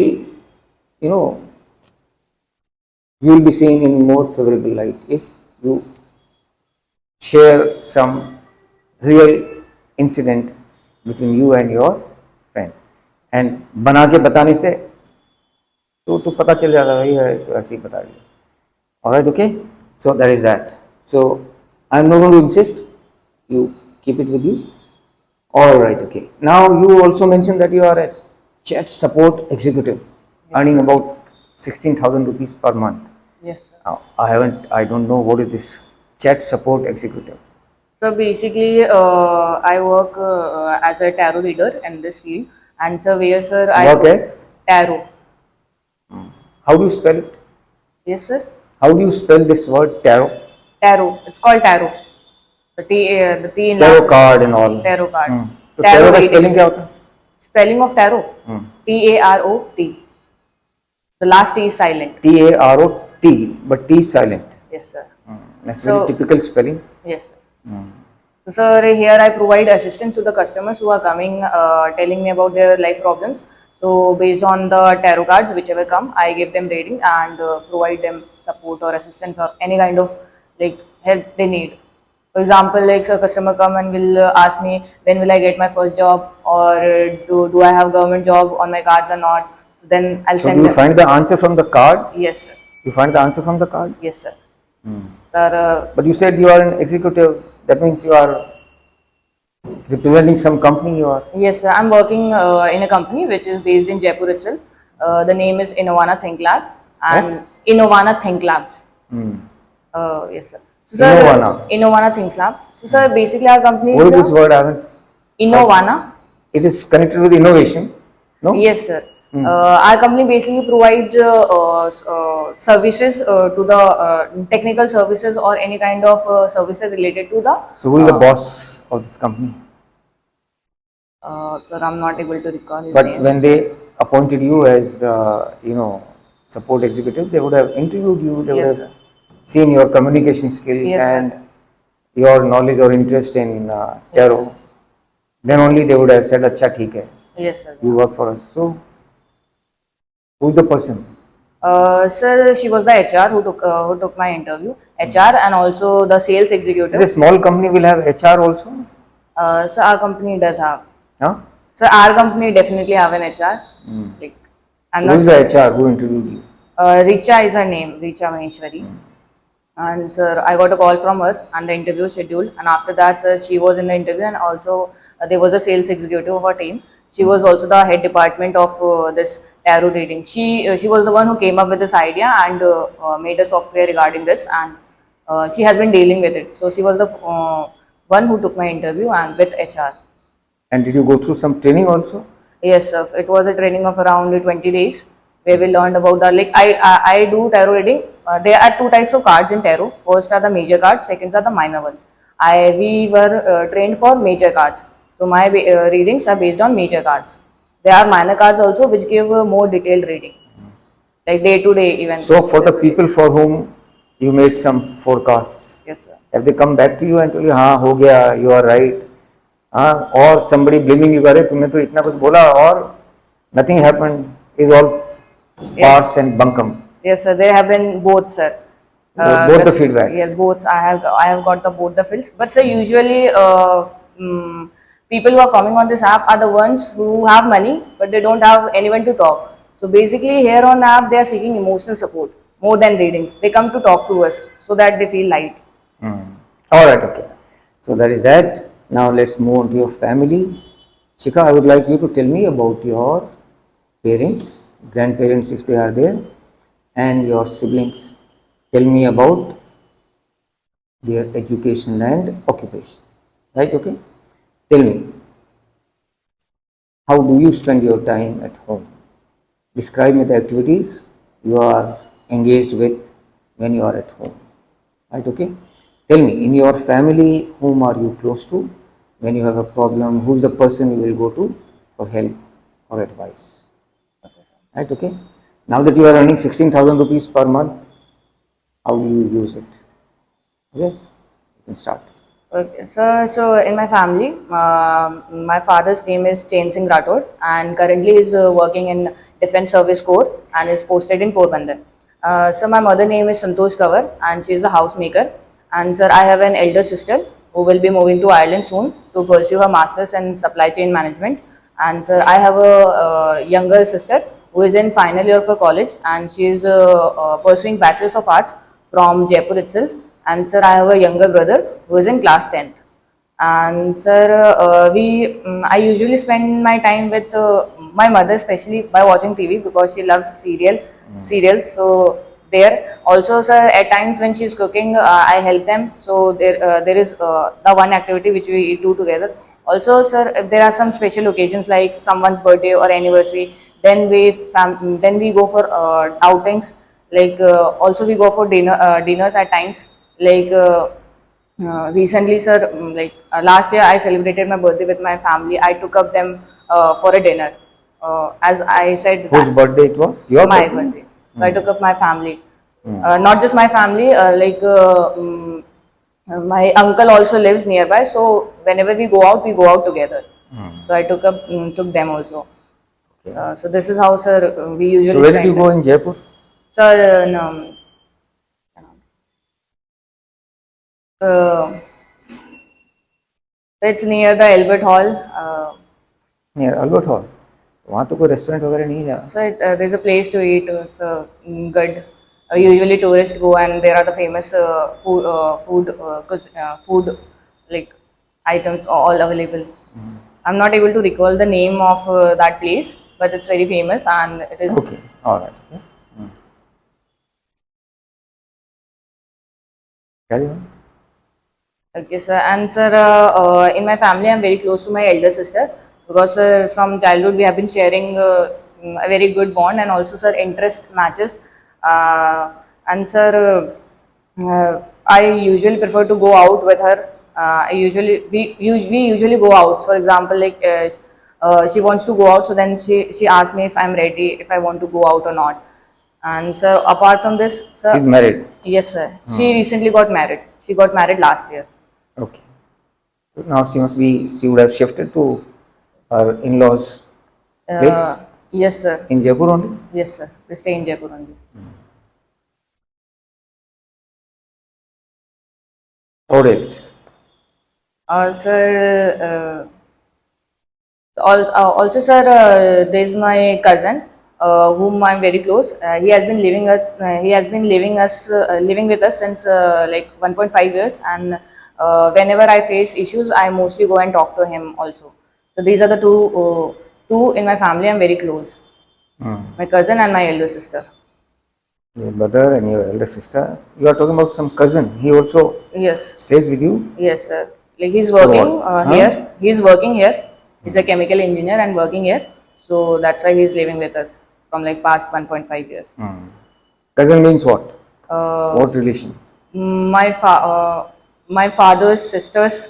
you know you will be seen in more favorable light if you share some real incident between you and your friend. And बना के बताने से तो पता चल जाता भाई है तो ऐसे ही बता दिया. Alright, okay? So that is that. So I'm not going to insist. You keep it with you. Alright, okay. Now you also mentioned that you are a chat support executive, earning about 16,000 rupees per month. Yes, sir. Now, I don't know what is this chat support executive. So basically, I work as a tarot reader in this field, and so where sir I Work as? tarot. How do you spell it? Yes, sir. How do you spell this word tarot? Tarot. It's called tarot. The T in Tarot last. card and all. Tarot card. तो tarot का reading. spelling क्या होता है? Spelling of tarot. TAROT. The last T is silent. TAROT, but T is silent. Yes, sir. That's So- very typical spelling. Yes, sir. So, sir, here I provide assistance to the customers who are coming, telling me about their life problems. So based on the tarot cards, whichever come, I give them reading and provide them support or assistance or any kind of like help they need. For example, like so a customer come and will ask me when will I get my first job or do I have government job on my cards or not. So then I'll So send do you them. find the answer from the card? Yes, sir. You find the answer from the card? Yes, sir. Sir, But you said you are an executive. That means you are representing some company. You are. yes, sir. I'm working in a company which is based in Jaipur itself. The name is Innovana Think Labs and Innovana Think Labs. Yes, sir. So, sir, Innovana. Innovana Think Lab. So, sir, basically our company What is is this word? I haven't. Innovana. It is connected with innovation. No. Yes, sir. Our company basically provides services to the technical services or any kind of services related to the. So who is the boss of this company? Sir, I'm not able to recall his But name. when they appointed you as support executive, they would have interviewed you. They would Yes, have sir. seen your communication skills Yes, sir. and your knowledge or interest in Yes, tarot. sir. Then only they would have said, "Acha, theek hai, Yes, sir. you work for us." So who's the person? Sir, she was the HR who took my interview. HR and also the sales So executive. the small company will have HR also. So our company does have. Huh? So our company definitely have an HR. Like, I'm Who not is the HR who interviewed you? Richa is her name, Richa Maheshwari. And sir, I got a call from her and the interview scheduled. And after that, sir, she was in the interview and also there was a sales executive of our team. She was also the head department of this tarot reading. She was the one who came up with this idea and made a software regarding this, and she has been dealing with it. So she was the one who took my interview and with HR. And did you go through some training also? Yes, sir. It was a training of around 20 days where we learned about the like I do tarot reading. There are two types of cards in tarot. First are the major cards, second are the minor ones. We were trained for major cards. So my readings are based on major cards. There are minor cards also which give more detailed reading, like day to day events. So for the people for whom you made some forecasts, Yes, sir. have they come back to you and told you, हाँ हो गया, you are right, हाँ, or somebody blaming you, अरे तुमने तो इतना कुछ बोला और nothing happened, is all farce and bunkum. Yes, sir. There have been both, sir. Both the feedbacks. Yes, both. I have got the both the fields. But sir, usually people who are coming on this app are the ones who have money, but they don't have anyone to talk. So basically, here on the app, they are seeking emotional support more than readings. They come to talk to us so that they feel light. All right, okay. So that is that. Now let's move on to your family. Shika, I would like you to tell me about your parents, grandparents if they are there, and your siblings. Tell me about their education and occupation. Right, okay? Tell me, how do you spend your time at home? Describe me the activities you are engaged with when you are at home. Right, okay? Tell me, in your family, whom are you close to? When you have a problem, who is the person you will go to for help or advice? Right, okay? Now that you are earning 16,000 rupees per month, how do you use it? Okay, you can start. Okay, so in my family, my father's name is Chain Singh Rathod and currently is working in Defence Service Corps and is posted in Porbandar. So my mother name is Santosh Kavar and she is a housemaker. And sir, I have an elder sister who will be moving to Ireland soon to pursue her masters in supply chain management. And sir, I have a younger sister who is in final year of her college and she is pursuing Bachelor's of Arts from Jaipur itself. And sir, I have a younger brother who is in class 10th. And sir, I usually spend my time with my mother, especially by watching TV because she loves serials. So there also, sir, at times when she's cooking, I help them. So there is the one activity which we do together. Also, sir, if there are some special occasions like someone's birthday or anniversary, then we go for outings. Like also we go for dinners at times. Like recently, sir, last year I celebrated my birthday with my family. I took up them for a dinner. As I said, Whose birthday it was? Your my birthday? birthday. So I took up my family. Not just my family, my uncle also lives nearby. So whenever we go out together. So I took them also. So this is how, sir, we So usually where did you spend. go in Jaipur? Sir, no, uh, it's near the Albert Hall. Near Albert Hall. वहाँ तो कोई restaurant वगैरह नहीं है? So there's a place to eat. It's good. Usually tourists go, and there are the famous food like items all available. I'm not able to recall the name of that place, but it's very famous, and it is. Okay, all right. Okay. Carry on. Okay, sir. And sir, in my family, I'm very close to my elder sister because from childhood we have been sharing a very good bond, and also, sir, interest matches. And sir, I usually prefer to go out with her. We usually go out. For example, like she wants to go out, so then she asks me if I'm ready, if I want to go out or not. And sir, apart from this, sir, She's married. yes, sir. She recently got married. She got married last year. Okay. So now she would have shifted to her in-laws place Yes, sir. in Jaipur only. Yes, sir. We stay in Jaipur only. What else? Sir, also, sir, there's my cousin, whom I'm very close. He has been living with us since like 1.5 years, and whenever I face issues, I mostly go and talk to him also. So these are the two in my family. I'm very close. My cousin and my elder sister. Your brother and your elder sister. You are talking about some cousin. He also Yes. stays with you. Yes, sir. Like he's working what? here. He's working here. He's a chemical engineer and working here. So that's why he's living with us from like past 1.5 years. Cousin means what? Uh, What relation? my father's sister's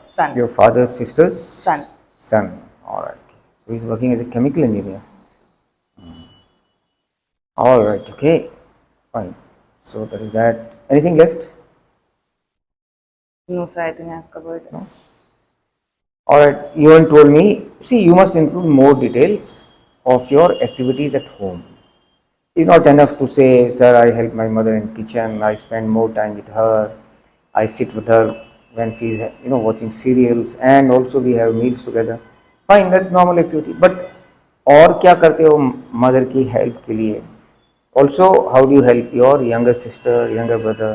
son. Your father's sister's Son. son. All right. So he's working as a chemical engineer. All right. Okay. Fine. So that is that. Anything left? No, sir. I think I have covered. No. All right. You haven't told me. See, you must include more details of your activities at home. It's not enough to say, sir, I help my mother in kitchen. I spend more time with her. I sit with her when she's watching serials, and also we have meals together. Fine, that's normal activity. But और क्या करते हो mother की help के लिए? Also, how do you help your younger sister, younger brother,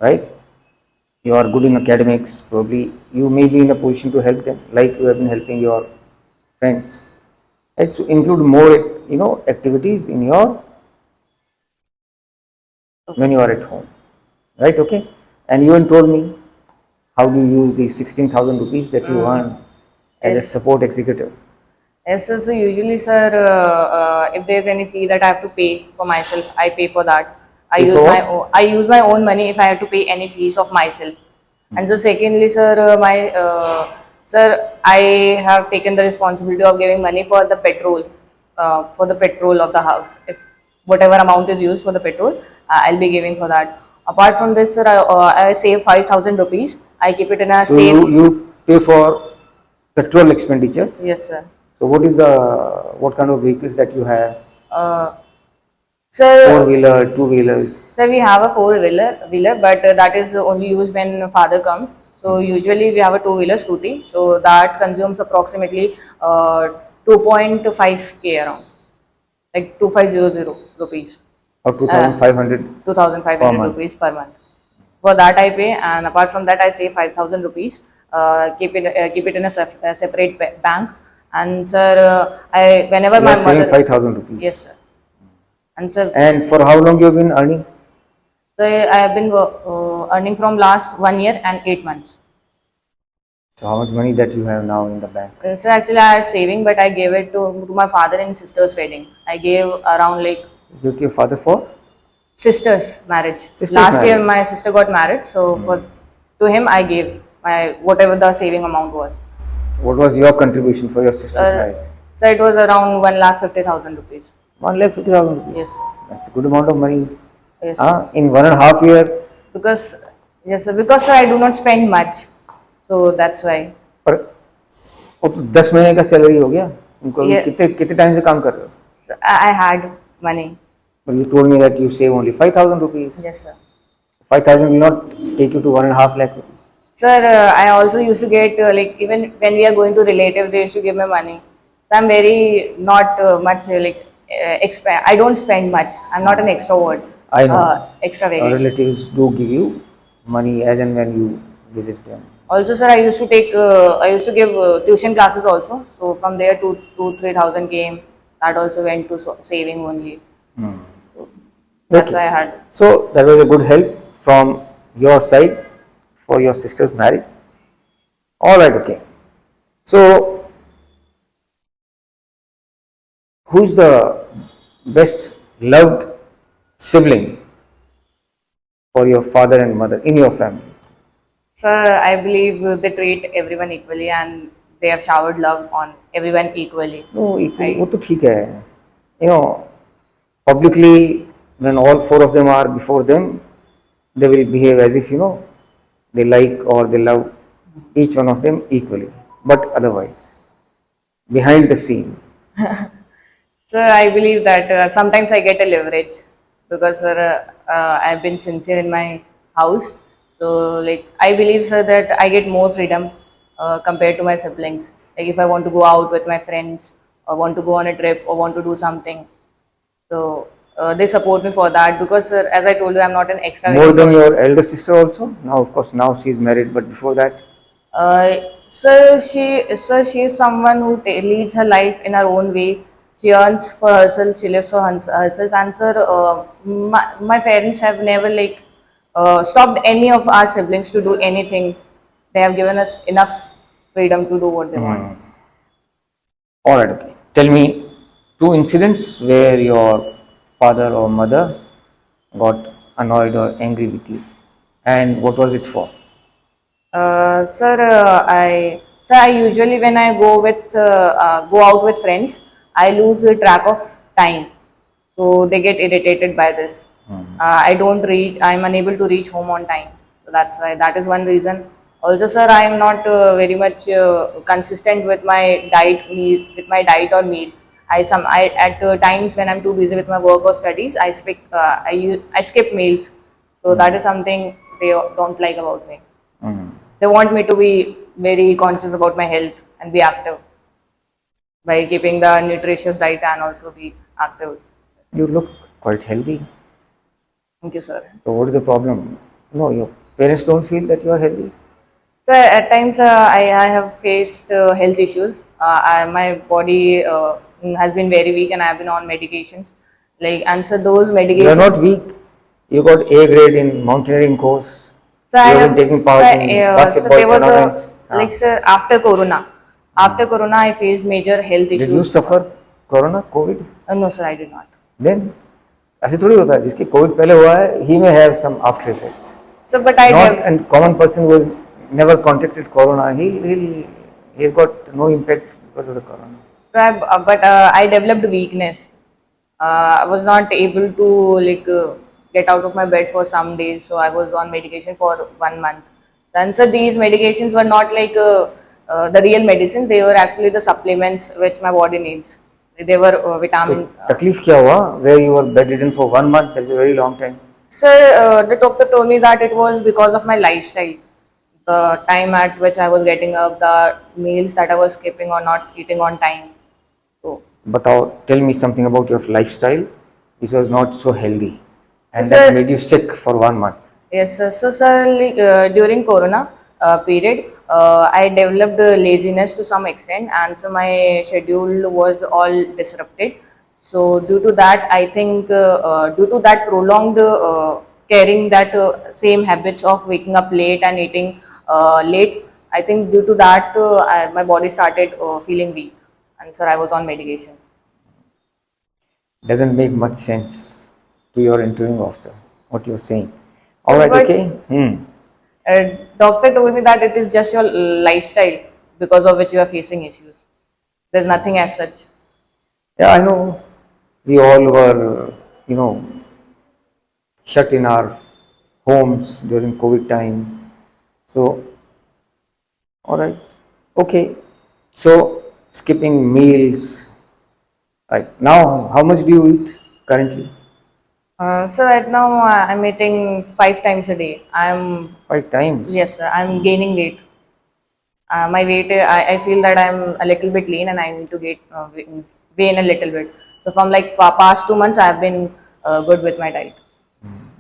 right? You are good in academics, probably you may be in a position to help them, like you have been helping your friends. Right? So include more, activities in your when you are at home, right? Okay. And you even told me how do you use the 16,000 rupees that you earn as a Yes. support executive. Yes, sir. So usually, sir, if there's any fee that I have to pay for myself, I pay for that. Pay for what? I use my own money if I have to pay any fees of myself. And so secondly, sir, I have taken the responsibility of giving money for the petrol of the house. If whatever amount is used for the petrol, I'll be giving for that. Apart from this, sir, I save 5,000 rupees. I keep it in a So safe. you pay for petrol expenditures. Yes, sir. So what kind of vehicles that you have? Sir, Four-wheeler, two-wheelers. So we have a four-wheeler, but that is only used when father comes. So usually we have a two-wheeler scooty. So that consumes approximately 2.5k around, like 2500 rupees, Or 2,500 2,500 per month. rupees per month. For that I pay, and apart from that I save 5,000 rupees. Keep it in a separate bank. And sir, I whenever You my are saving mother. 5,000 rupees. Yes, sir. And sir, And for how long you have been earning? so I have been earning from last 1 year and 8 months. So how much money that you have now in the bank? So actually I had saving, but I gave it to my father in sister's wedding. I gave around like You give to your father for? sister's marriage. Sister's Last year marriage. my sister got married, so to him I gave my whatever the saving amount was. What was your contribution for your sister's marriage? So it was around 1,50,000 rupees. 1,50,000 rupees. Yes. That's a good amount of money. Yes. In 1.5 year. Because yes, sir, because sir, I do not spend much, so that's why. पर वो तो 10 महीने का salary हो गया उनको अभी Yeah. कितने कितने टाइम से काम कर रहे हो? So I had money. But you told me that you save only 5,000 rupees. Yes, sir. 5,000 will not take you to 1.5 lakh rupees. Sir, I also used to get like even when we are going to relatives, they used to give me money. So I'm very not much I don't spend much. I'm not an extrovert. I know. Extravagant. Relatives do give you money as and when you visit them. Also, sir, I used to give tuition classes also. So from there, 3,000 came. That also went to saving only. So that's Okay. why I had. So that was a good help from your side for your sister's marriage. All right. Okay. So who's the best loved sibling for your father and mother in your family? Sir, I believe they treat everyone equally and they have showered love on everyone equally. No, equally. वो Right? तो ठीक है. You know, publicly when all four of them are before them, they will behave as if they like or they love each one of them equally. But otherwise, behind the scene, Sir, I believe that sometimes I get a leverage because sir, I've been sincere in my house. So, like, I believe, sir, that I get more freedom compared to my siblings. Like, if I want to go out with my friends, or want to go on a trip, or want to do something, so they support me for that because, sir, as I told you, I'm not an more extravagant than person. your elder sister also. Now, of course, now she is married, but before that, Sir, she is someone who leads her life in her own way. She earns for herself. She lives for herself. And sir, my parents have never stopped any of our siblings to do anything. They have given us enough freedom to do what they want. all right, okay. Tell me two incidents where your father or mother got annoyed or angry with you, and what was it for? I usually when I go out with friends, I lose track of time. So they get irritated by this. I'm unable to reach home on time. So that's why that is one reason. Also, sir, I am not very much consistent with my diet or meal. I at times when I'm too busy with my work or studies, I skip meals. So that is something they don't like about me. They want me to be very conscious about my health and be active by keeping the nutritious diet and also be active. You look quite healthy. Thank you, sir. So, what is the problem? No, your parents don't feel that you are healthy. So at times I have faced health issues. My body has been very weak and I have been on medications. Like and so those You are medications. not weak. You got A grade in mountaineering course. So I You have have. been taking part in So basketball there was tournaments. a like sir after Corona. After Corona, I faced major health Did you issues. suffer corona, COVID? No, sir, I did not. Then ऐसे थोड़ी होता है जिसके Covid पहले हुआ है he may have some after effects. So, but I Not dev- and common person who has never contracted corona, he's got no impact because of the corona. I developed weakness. I was not able to get out of my bed for some days, so I was on medication for 1 month. And so these medications were not the real medicine; they were actually the supplements which my body needs. They were तो vitamin. तकलीफ क्या हुआ? Where you were bedridden for 1 month? That's a very long time. Sir, the doctor told me that it was because of my lifestyle. The time at which I was getting up, the meals that I was skipping or not eating on time. So, बताओ, tell me something about your lifestyle which was not so healthy and Sir- that made you sick for 1 month. yes, sir. So, sir, during Corona period, I developed laziness to some extent, and so my schedule was all disrupted. So, due to that, I think due to that prolonged carrying that same habits of waking up late and eating late, I think due to that, my body started feeling weak, and sir, I was on medication. Doesn't make much sense to your interviewing officer what you're saying. All So, right, but- okay. Doctor told me that it is just your lifestyle because of which you are facing issues. There's nothing as such. Yeah, I know. We all were, shut in our homes during COVID time. So, all right, okay. So, skipping meals. Right now, how much do you eat currently? So right now I'm eating 5 times a day. I'm 5 times. Yes, sir. I'm gaining weight. My weight, I feel that I'm a little bit lean and I need to gain a little bit. So from like past 2 months, I've been good with my diet.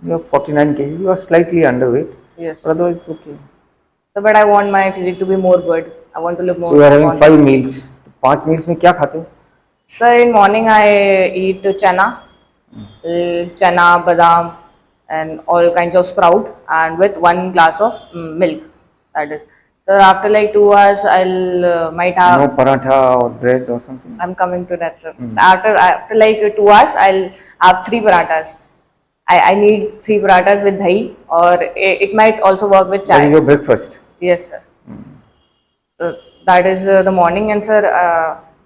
You have 49 kgs. You are slightly underweight, Yes. but otherwise it's okay. So, but I want my physique to be more good. I want to look So more you are having confident. 5 meals. 5 meals में क्या खाते हो? So in morning I eat chana, badam, and all kinds of sprout, and with 1 glass of milk. That is. So after like 2 hours, I'll might No have. paratha or bread or something. I'm coming to that, sir. After like 2 hours, I'll have 3 parathas. I need 3 parathas with dahi, or it might also work with That is chai. your breakfast. Yes, sir. So that is the morning, and sir.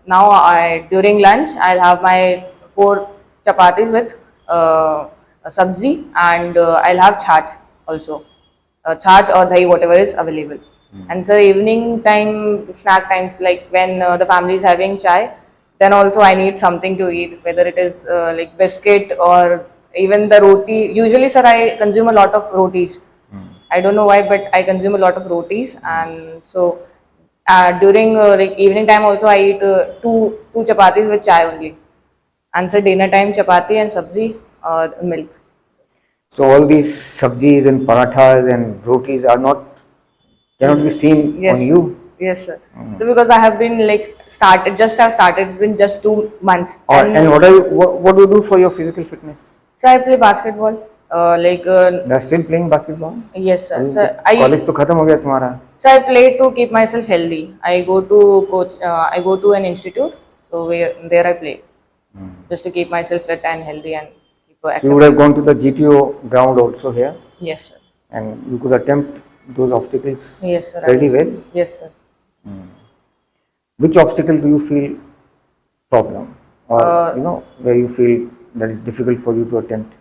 Now I during lunch I'll have my 4 chapatis with a sabzi, and I'll have chach also, chach or dahi, whatever is available. And so evening time, snack times, like when the family is having chai, then also I need something to eat, whether it is like biscuit or even the roti. Usually, sir, I consume a lot of rotis. I don't know why, but I consume a lot of rotis, and so during like evening time also I eat two chapatis with chai only, and so dinner time chapati and sabzi or milk. So all these sabjis and parathas and rotis are not cannot be seen on Yes, you. yes, sir. So because I have been like just have started. It's been just 2 months, Or and and what do you do for your physical fitness? so I play basketball. You are still playing basketball? Yes, sir. अभी So college तो खत्म हो गया तुम्हारा. So I play to keep myself healthy. I go to coach. I go to an institute. So there I play just to keep myself fit and healthy and keep So you active. would have gone to the GTO ground also here, Yes, sir. and you could attempt those obstacles Yes, sir. fairly well. Yes, sir. Which obstacle do you feel problem, or where you feel that is difficult for you to attempt?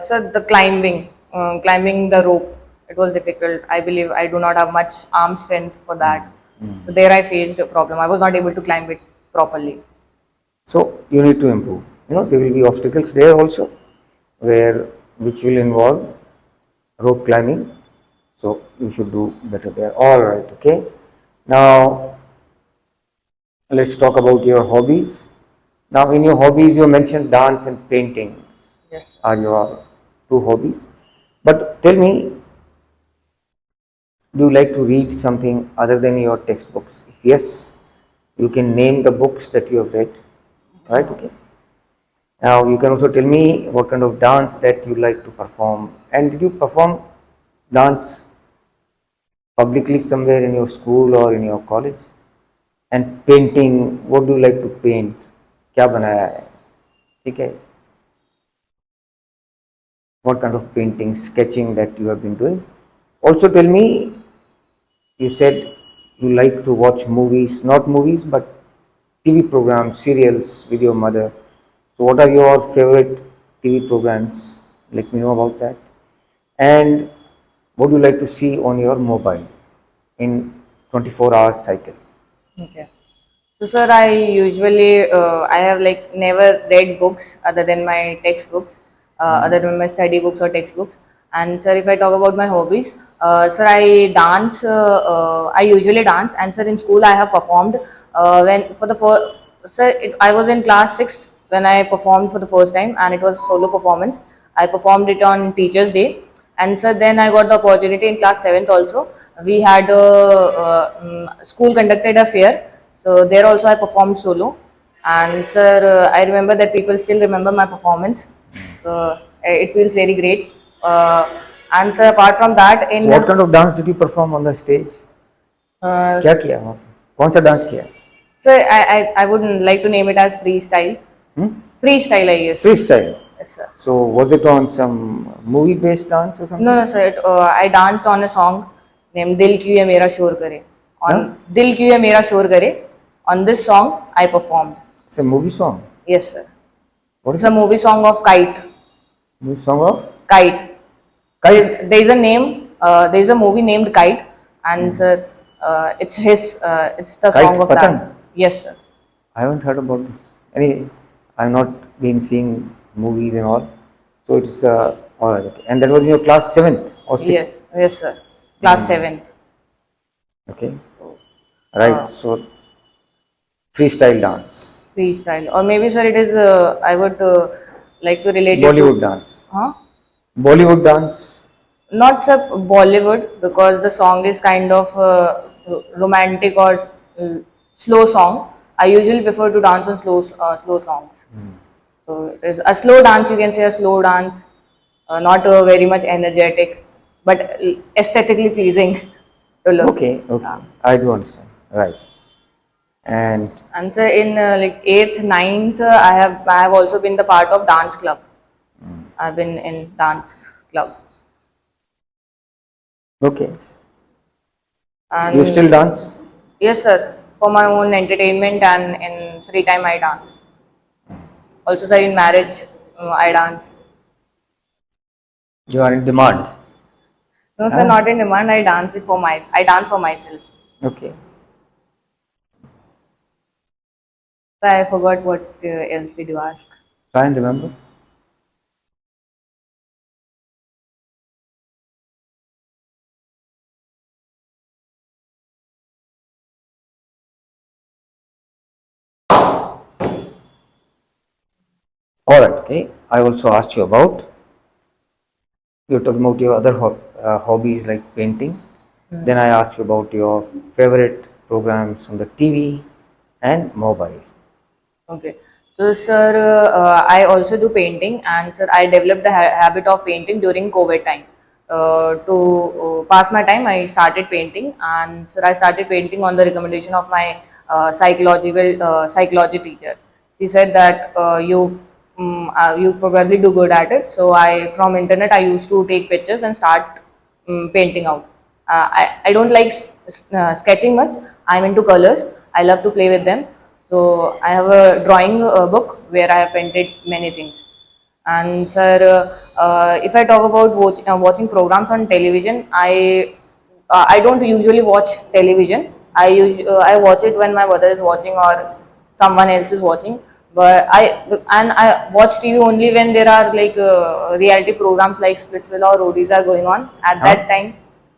Sir, the climbing the rope. It was difficult. I believe I do not have much arm strength for that. So there I faced a problem. I was not able to climb it properly. So you need to improve. There will be obstacles there also, where which will involve rope climbing. So you should do better there. All right. Okay. Now let's talk about your hobbies. Now in your hobbies you mentioned dance and paintings Yes, sir. are your two hobbies. But tell me, do you like to read something other than your textbooks? If yes, you can name the books that you have read. Right? Okay. Now you can also tell me what kind of dance that you like to perform, and did you perform dance publicly somewhere in your school or in your college? And painting, what do you like to paint? क्या बनाया है? ठीक है? What kind of painting, sketching that you have been doing? Also tell me, you said you like to watch movies, not movies but TV programs, serials with your mother. So what are your favorite TV programs? Let me know about that. And what do you like to see on your mobile in 24-hour cycle? Okay. So, sir, I have like never read books other than my textbooks, other than my study books or textbooks. And sir, if I talk about my hobbies, sir, I dance. I usually dance, and sir, in school I have performed. When for the first, sir, I was in class sixth when I performed for the first time, and it was a solo performance. I performed it on Teachers' Day, and sir, then I got the opportunity in class seventh also. We had school conducted a fair, so there also I performed solo. And sir, I remember that people still remember my performance, so it feels very great. And sir, apart from that, So what kind of dance did you perform on the stage? uh, क्या किया वहाँ पे? कौन सा dance किया? so I wouldn't like to name it as freestyle. Freestyle, I guess. Freestyle. Yes, sir. So was it on some movie-based dance or something? No, no, sir. I danced on a song named "Dil Kyun Ye Mera Shor Kare." On "Dil Kyun Ye Mera Shor Kare," on this song I performed. It's a movie song. Yes, sir. What It's is a it? movie song of Kite. Movie song of Kite. Kite. There is a name. There is a movie named Kite, and sir, it's his. It's the Kite song of Patang. that. Yes, sir. I haven't heard about this. Anyway, I've not been seeing movies and all. So it's all right. Okay. And that was in your class 7th or 6th. Yes, yes, sir. Class 7th. Okay. Uh, Right. So freestyle dance, Freestyle. Or maybe, sir, it is, I would like to relate it Bollywood to, dance, huh? Bollywood dance. Not sir Bollywood because the song is kind of romantic or slow song. I usually prefer to dance on slow songs. So it is a slow dance. You can say a slow dance, not very much energetic, but aesthetically pleasing to look. Okay. Okay. Yeah. I do understand. Right. And And so in like eighth, ninth, I have also been the part of dance club. I've been in dance club, okay. You still and dance? yes, sir. For my own entertainment and in free time, I dance. Also, sir, in marriage, I dance. You are in demand. No, sir, Huh? not in demand. I dance for myself. Okay. So I forgot what else did you ask? Try and remember. All right. Okay. I also asked you about. You're talking about your other hobbies like painting. Then I asked you about your favorite programs on the TV and mobile. Okay. So, sir, I also do painting, and sir, I developed the habit of painting during COVID time. To pass my time, I started painting, and sir, I started painting on the recommendation of my psychology teacher. She said that you probably do good at it. So, I from internet I used to take pictures and start painting out. I don't like sketching much. I'm into colors. I love to play with them. So I have a drawing book where I have painted many things. And sir, if I talk about watching programs on television, I don't usually watch television. I watch it when my mother is watching or someone else is watching. But I watch TV only when there are like reality programs like Splitsvilla or Roadies are going on. At Huh? that time,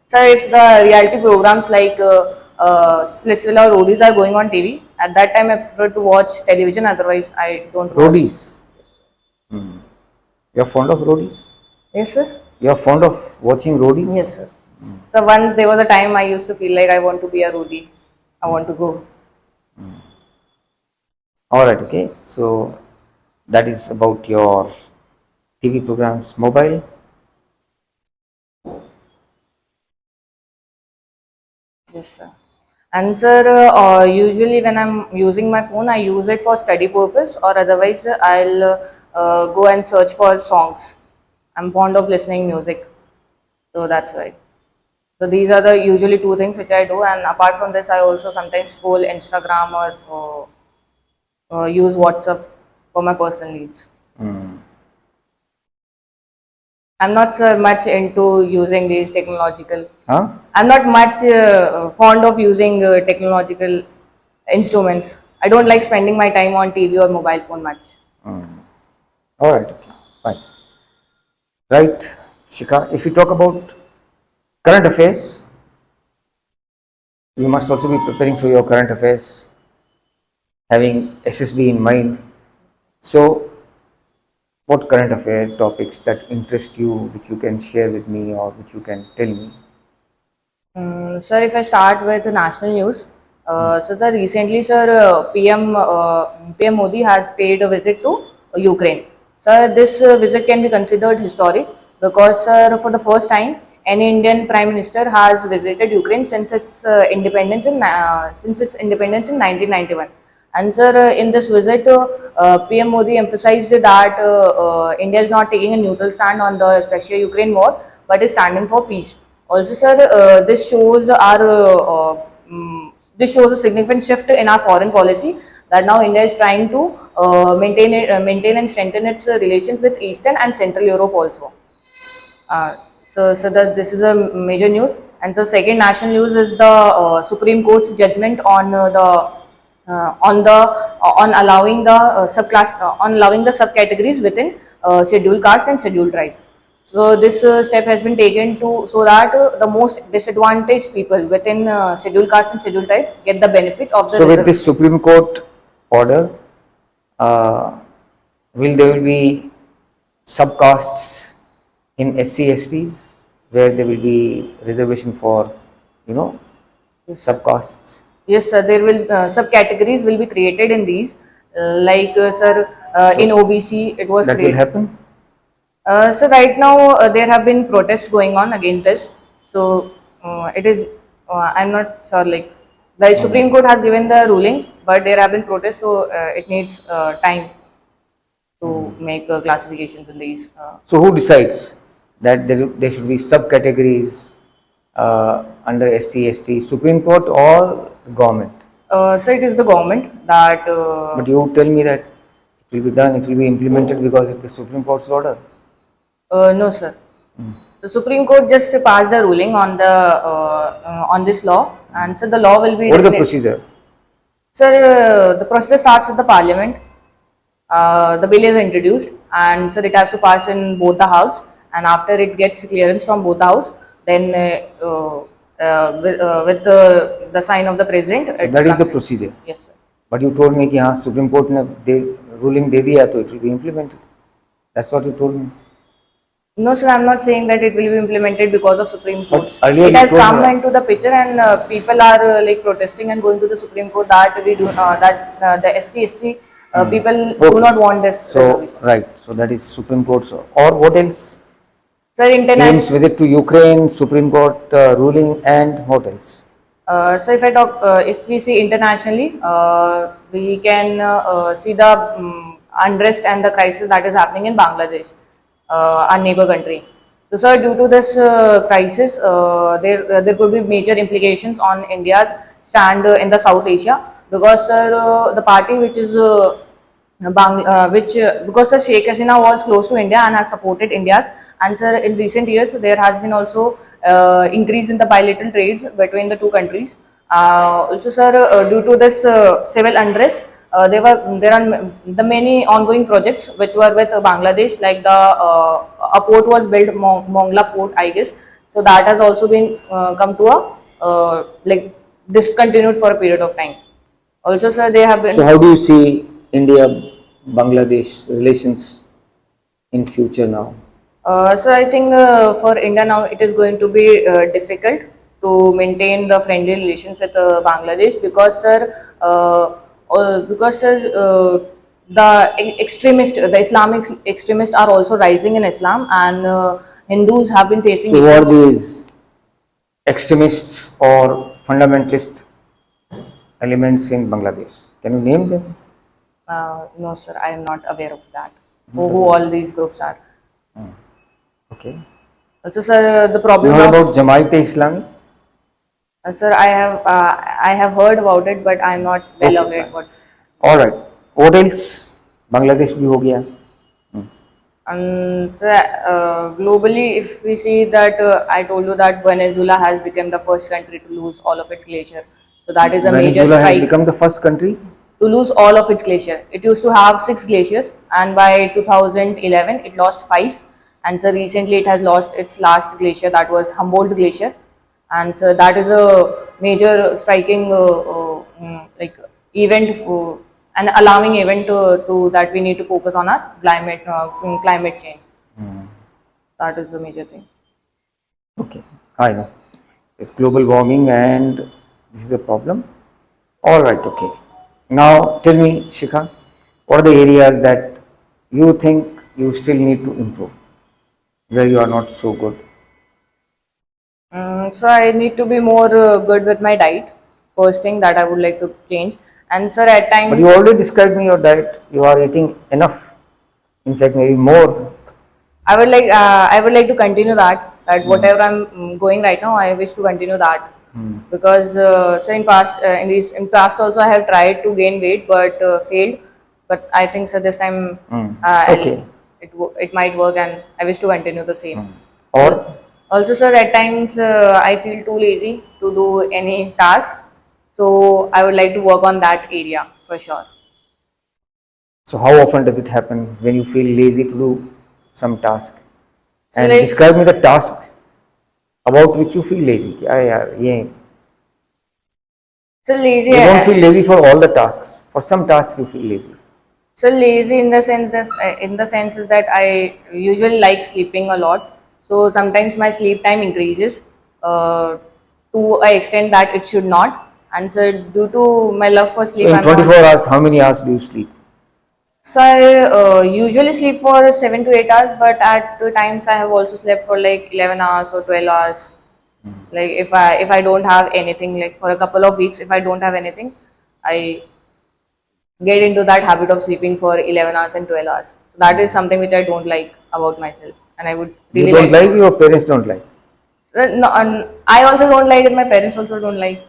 so if the reality programs like Splitsvilla or Roadies are going on TV, at that time I prefer to watch television. Otherwise, I don't watch. Roadies. You're fond of roadies? Yes, sir. You're fond of watching roadies? Yes, sir. So once there was a time I used to feel like I want to be a roadie. I want to go. All right. Okay. So that is about your TV programs, mobile. Yes, sir. And sir, usually when I'm using my phone, I use it for study purpose, or otherwise I'll go and search for songs. I'm fond of listening music, so that's why. So these are the usually two things which I do, and apart from this, I also sometimes scroll Instagram or use WhatsApp for my personal needs. I'm not so much into using these technological. Huh? I'm not much fond of using technological instruments. I don't like spending my time on TV or mobile phone much. All right. Okay. Fine. Right, Shika. If we talk about current affairs, you must also be preparing for your current affairs, having SSB in mind. So, what current affair topics that interest you, which you can share with me or which you can tell me? Sir, if I start with the national news, so sir, recently, sir, PM Modi has paid a visit to Ukraine. Sir, this visit can be considered historic because, sir, for the first time, any Indian Prime Minister has visited Ukraine since its independence in 1991. And sir, in this visit, PM Modi emphasized that India is not taking a neutral stand on the Russia-Ukraine war, but is standing for peace. Also, sir, this shows a significant shift in our foreign policy that now India is trying to maintain and strengthen its relations with Eastern and Central Europe also. So that this is a major news. And so second national news is the Supreme Court's judgment on the on allowing the on allowing the subcategories within scheduled caste and scheduled tribe. So this step has been taken to so that the most disadvantaged people within scheduled caste and scheduled tribe get the benefit of the So with reservation. this Supreme Court order, uh, will there will be subcastes in SC STs where there will be reservation for, you know, subcastes? Yes, sir. There will subcategories will be created in these, sir, in OBC it was That will created. happen. So right now there have been protests going on against this. So it is. I'm not sure. Like the Supreme Court has given the ruling, but there have been protests, so it needs time to make classifications in these. So who decides that there should be subcategories under SC ST? Supreme Court or government? So it is the government that. But you tell me that it will be done, it will be implemented because of the Supreme Court's order. No, sir. The Supreme Court just passed the ruling on this law, and so the law will be. What is the definite- procedure? Sir, the process starts with the Parliament. The bill is introduced, and so it has to pass in both the house. And after it gets clearance from both the house, then with the sign of the president. It That is the comes in. procedure. Yes, sir. But you told me कि हाँ Supreme Court ने ruling दे दिया तो it will be implemented. That's what you told me. No, sir, I'm not saying that it will be implemented because of Supreme Court. earlier It you has told come me- into the picture, and people are like protesting and going to the Supreme Court that we do that the ST people do Okay. not want this. So reservation. right, so that is Supreme Court. So, or what else? Sir, PM's international. visit to Ukraine, Supreme Court ruling, and what else? So if I talk, if we see internationally, we can see the unrest and the crisis that is happening in Bangladesh, our neighbor country. So, sir, due to this crisis, there could be major implications on India's stand in the South Asia, because, sir, the party which is because the Sheikh Hasina was close to India and has supported India's, and sir, in recent years there has been also increase in the bilateral trades between the two countries. Also, sir, due to this civil unrest, there are the many ongoing projects which were with Bangladesh, like a port was built, Mongla port, I guess. So that has also been come to a like discontinued for a period of time. Also, sir, they have been. So how do you see India-Bangladesh relations in future now? So I think for India now it is going to be difficult to maintain the friendly relations with Bangladesh, because sir, the Islamic extremists are also rising in Islam, and Hindus have been facing So who are issues. these extremists or fundamentalist elements in Bangladesh? Can you name them? No, sir, I am not aware of that. Who all these groups are. Okay. Also, sir, the You problem heard of about Jamaat-e-Islami? sir, I have heard about it, but I am not well Okay, aware fine. what. All right. What else? Bangladesh भी हो गया. And so, globally, if we see that, I told you that Venezuela has become the first country to lose all of its glacier. So that is a major Venezuela has strike become the first country. to lose all of its glacier. It used to have 6 glaciers, and by 2011 it lost 5. And so recently it has lost its last glacier, that was Humboldt Glacier. And so that is a major striking like event for an alarming event to that we need to focus on our climate change. That is the major thing. Okay, I know. It's global warming and this is a problem. All right, okay. Now tell me, Shikha, what are the areas that you think you still need to improve, where you are not so good? So I need to be more good with my diet. First thing that I would like to change. And sir, at times. But you already described me your diet. You are eating enough. In fact, maybe more. I would like to continue that. That whatever I'm going right now, I wish to continue that. Because so in past in past also I have tried to gain weight but failed. But I think so this time Okay. it might work, and I wish to continue the same. Or Also, sir, at times I feel too lazy to do any task. So I would like to work on that area for sure. So how often does it happen when you feel lazy to do some task? So And like, describe me the tasks about which you feel lazy. क्या है यार ये so lazy. you don't feel lazy for all the tasks. For some tasks you feel lazy. So lazy in the sense is that I usually like sleeping a lot. So sometimes my sleep time increases to an extent that it should not. And so due to my love for So sleep, in I'm 24 not. hours, how many hours do you sleep? So I usually sleep for 7 to 8 hours, but at the times I have also slept for like 11 hours or 12 hours. Like if I don't have anything, like for a couple of weeks, if I don't have anything, I get into that habit of sleeping for 11 hours and 12 hours. So that is something which I don't like about myself, and I would You really don't like. like, your parents don't like. No, and I also don't like it. My parents also don't like.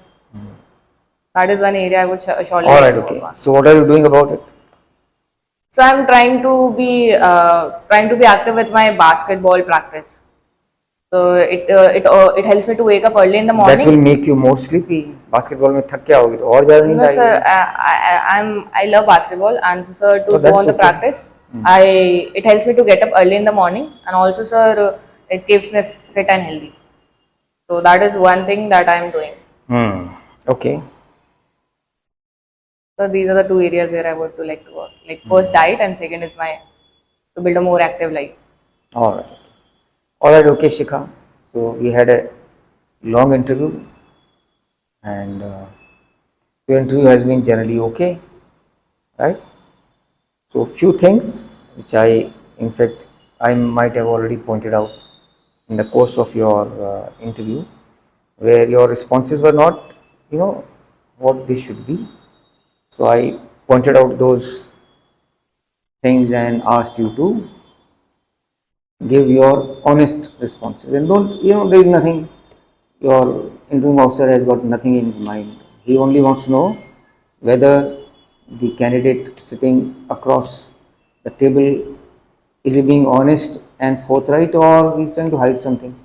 That is one area I would surely All like right, to work okay. on. So what are you doing about it? So I'm trying to be active with my basketball practice. So it helps me to wake up early in the So that will morning. make you more sleepy. Basketball में थक क्या होगी तो और ज़्यादा नींद No, sir. आएगी. I love basketball, and so, sir, to So go that's on the okay. practice, I it helps me to get up early in the morning, and also, sir, it keeps me fit and healthy. So that is one thing that I am doing. Okay. So these are the two areas where I would to like to work. Like first diet, and second is my to build a more active life. All right. All right, okay, Shikha. So we had a long interview, and your interview has been generally okay, right? So few things which in fact, I might have already pointed out in the course of your interview, where your responses were not, what they should be. So I pointed out those things and asked you to give your honest responses, and don't, there is nothing, your interviewing officer has got nothing in his mind. He only wants to know whether the candidate sitting across the table is he being honest and forthright, or he's trying to hide something.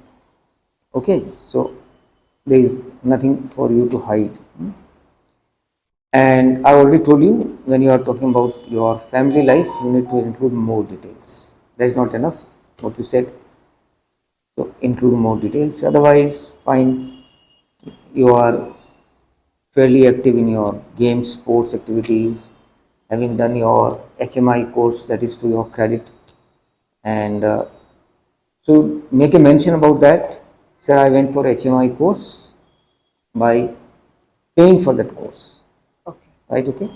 Okay, so there is nothing for you to hide. And I already told you, when you are talking about your family life, you need to include more details. That's not enough, what you said. So include more details. Otherwise, fine, you are fairly active in your games, sports activities, having done your HMI course, that is to your credit. And so make a mention about that. Sir, I went for HMI course by paying for that course. Okay. Right, okay?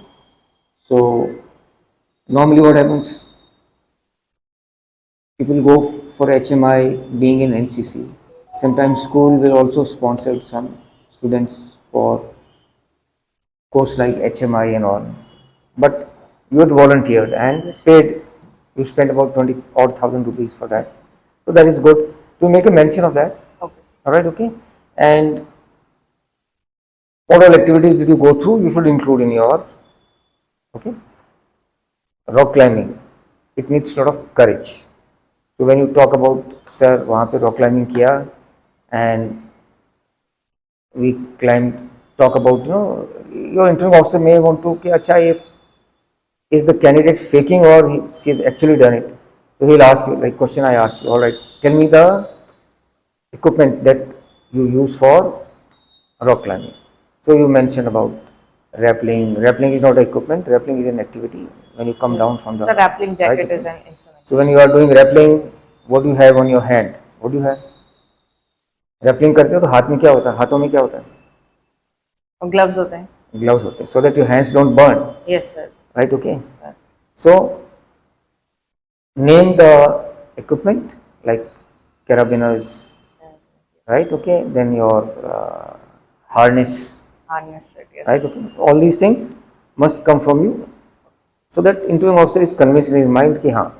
So normally what happens, people go for HMI being in NCC. Sometimes school will also sponsor some students for course like HMI and all. But you had volunteered and Yes. paid, you spent about 20 odd thousand rupees for that. Yes. So that is good. To make a mention of that. Okay. Alright, okay? And what all activities did you go through? You should include in your, okay? Rock climbing. It needs a lot of courage. So when you talk about, sir, वहाँ पे rock climbing किया and we climbed, talk about, your interviewing officer may want to कि अच्छा ये is the candidate faking or she has actually done it? So he'll ask you, like question I asked you, all right, tell me the equipment that you use for rock climbing. So you mentioned about rappelling. Rappelling is not an equipment, rappelling is an activity when you come down from the, So rappelling right, jacket is okay. an instrument. So when you are doing rappelling, what do you have on your hand? What do you have? Rappelling करते हो तो हाथ में क्या होता है? हाथों में क्या होता है? और gloves होते हैं. Gloves होते हैं, so that your hands don't burn. Yes, sir. Right, okay. Yes. So name the equipment like carabiners, right, okay. Then your harness, Harness set. Yes. right, okay. All these things must come from you, so that interviewing officer is convinced in his mind कि हाँ,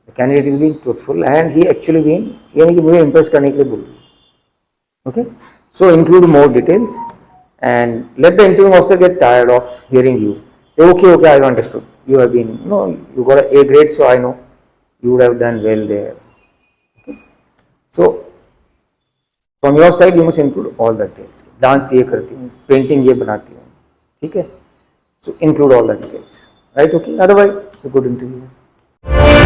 the candidate is being truthful and he actually being, यानी कि मुझे impress करने के लिए बोल रही है. Okay, so include more details and let the interviewing officer get tired of hearing you. Say, okay, I understood. You have been, you got a grade, so I know you would have done well there. Okay, so from your side, you must include all the details. Dance ये करती हूँ, painting ये बनाती हूँ, ठीक है, so include all the details, right? Okay, otherwise it's a good interview.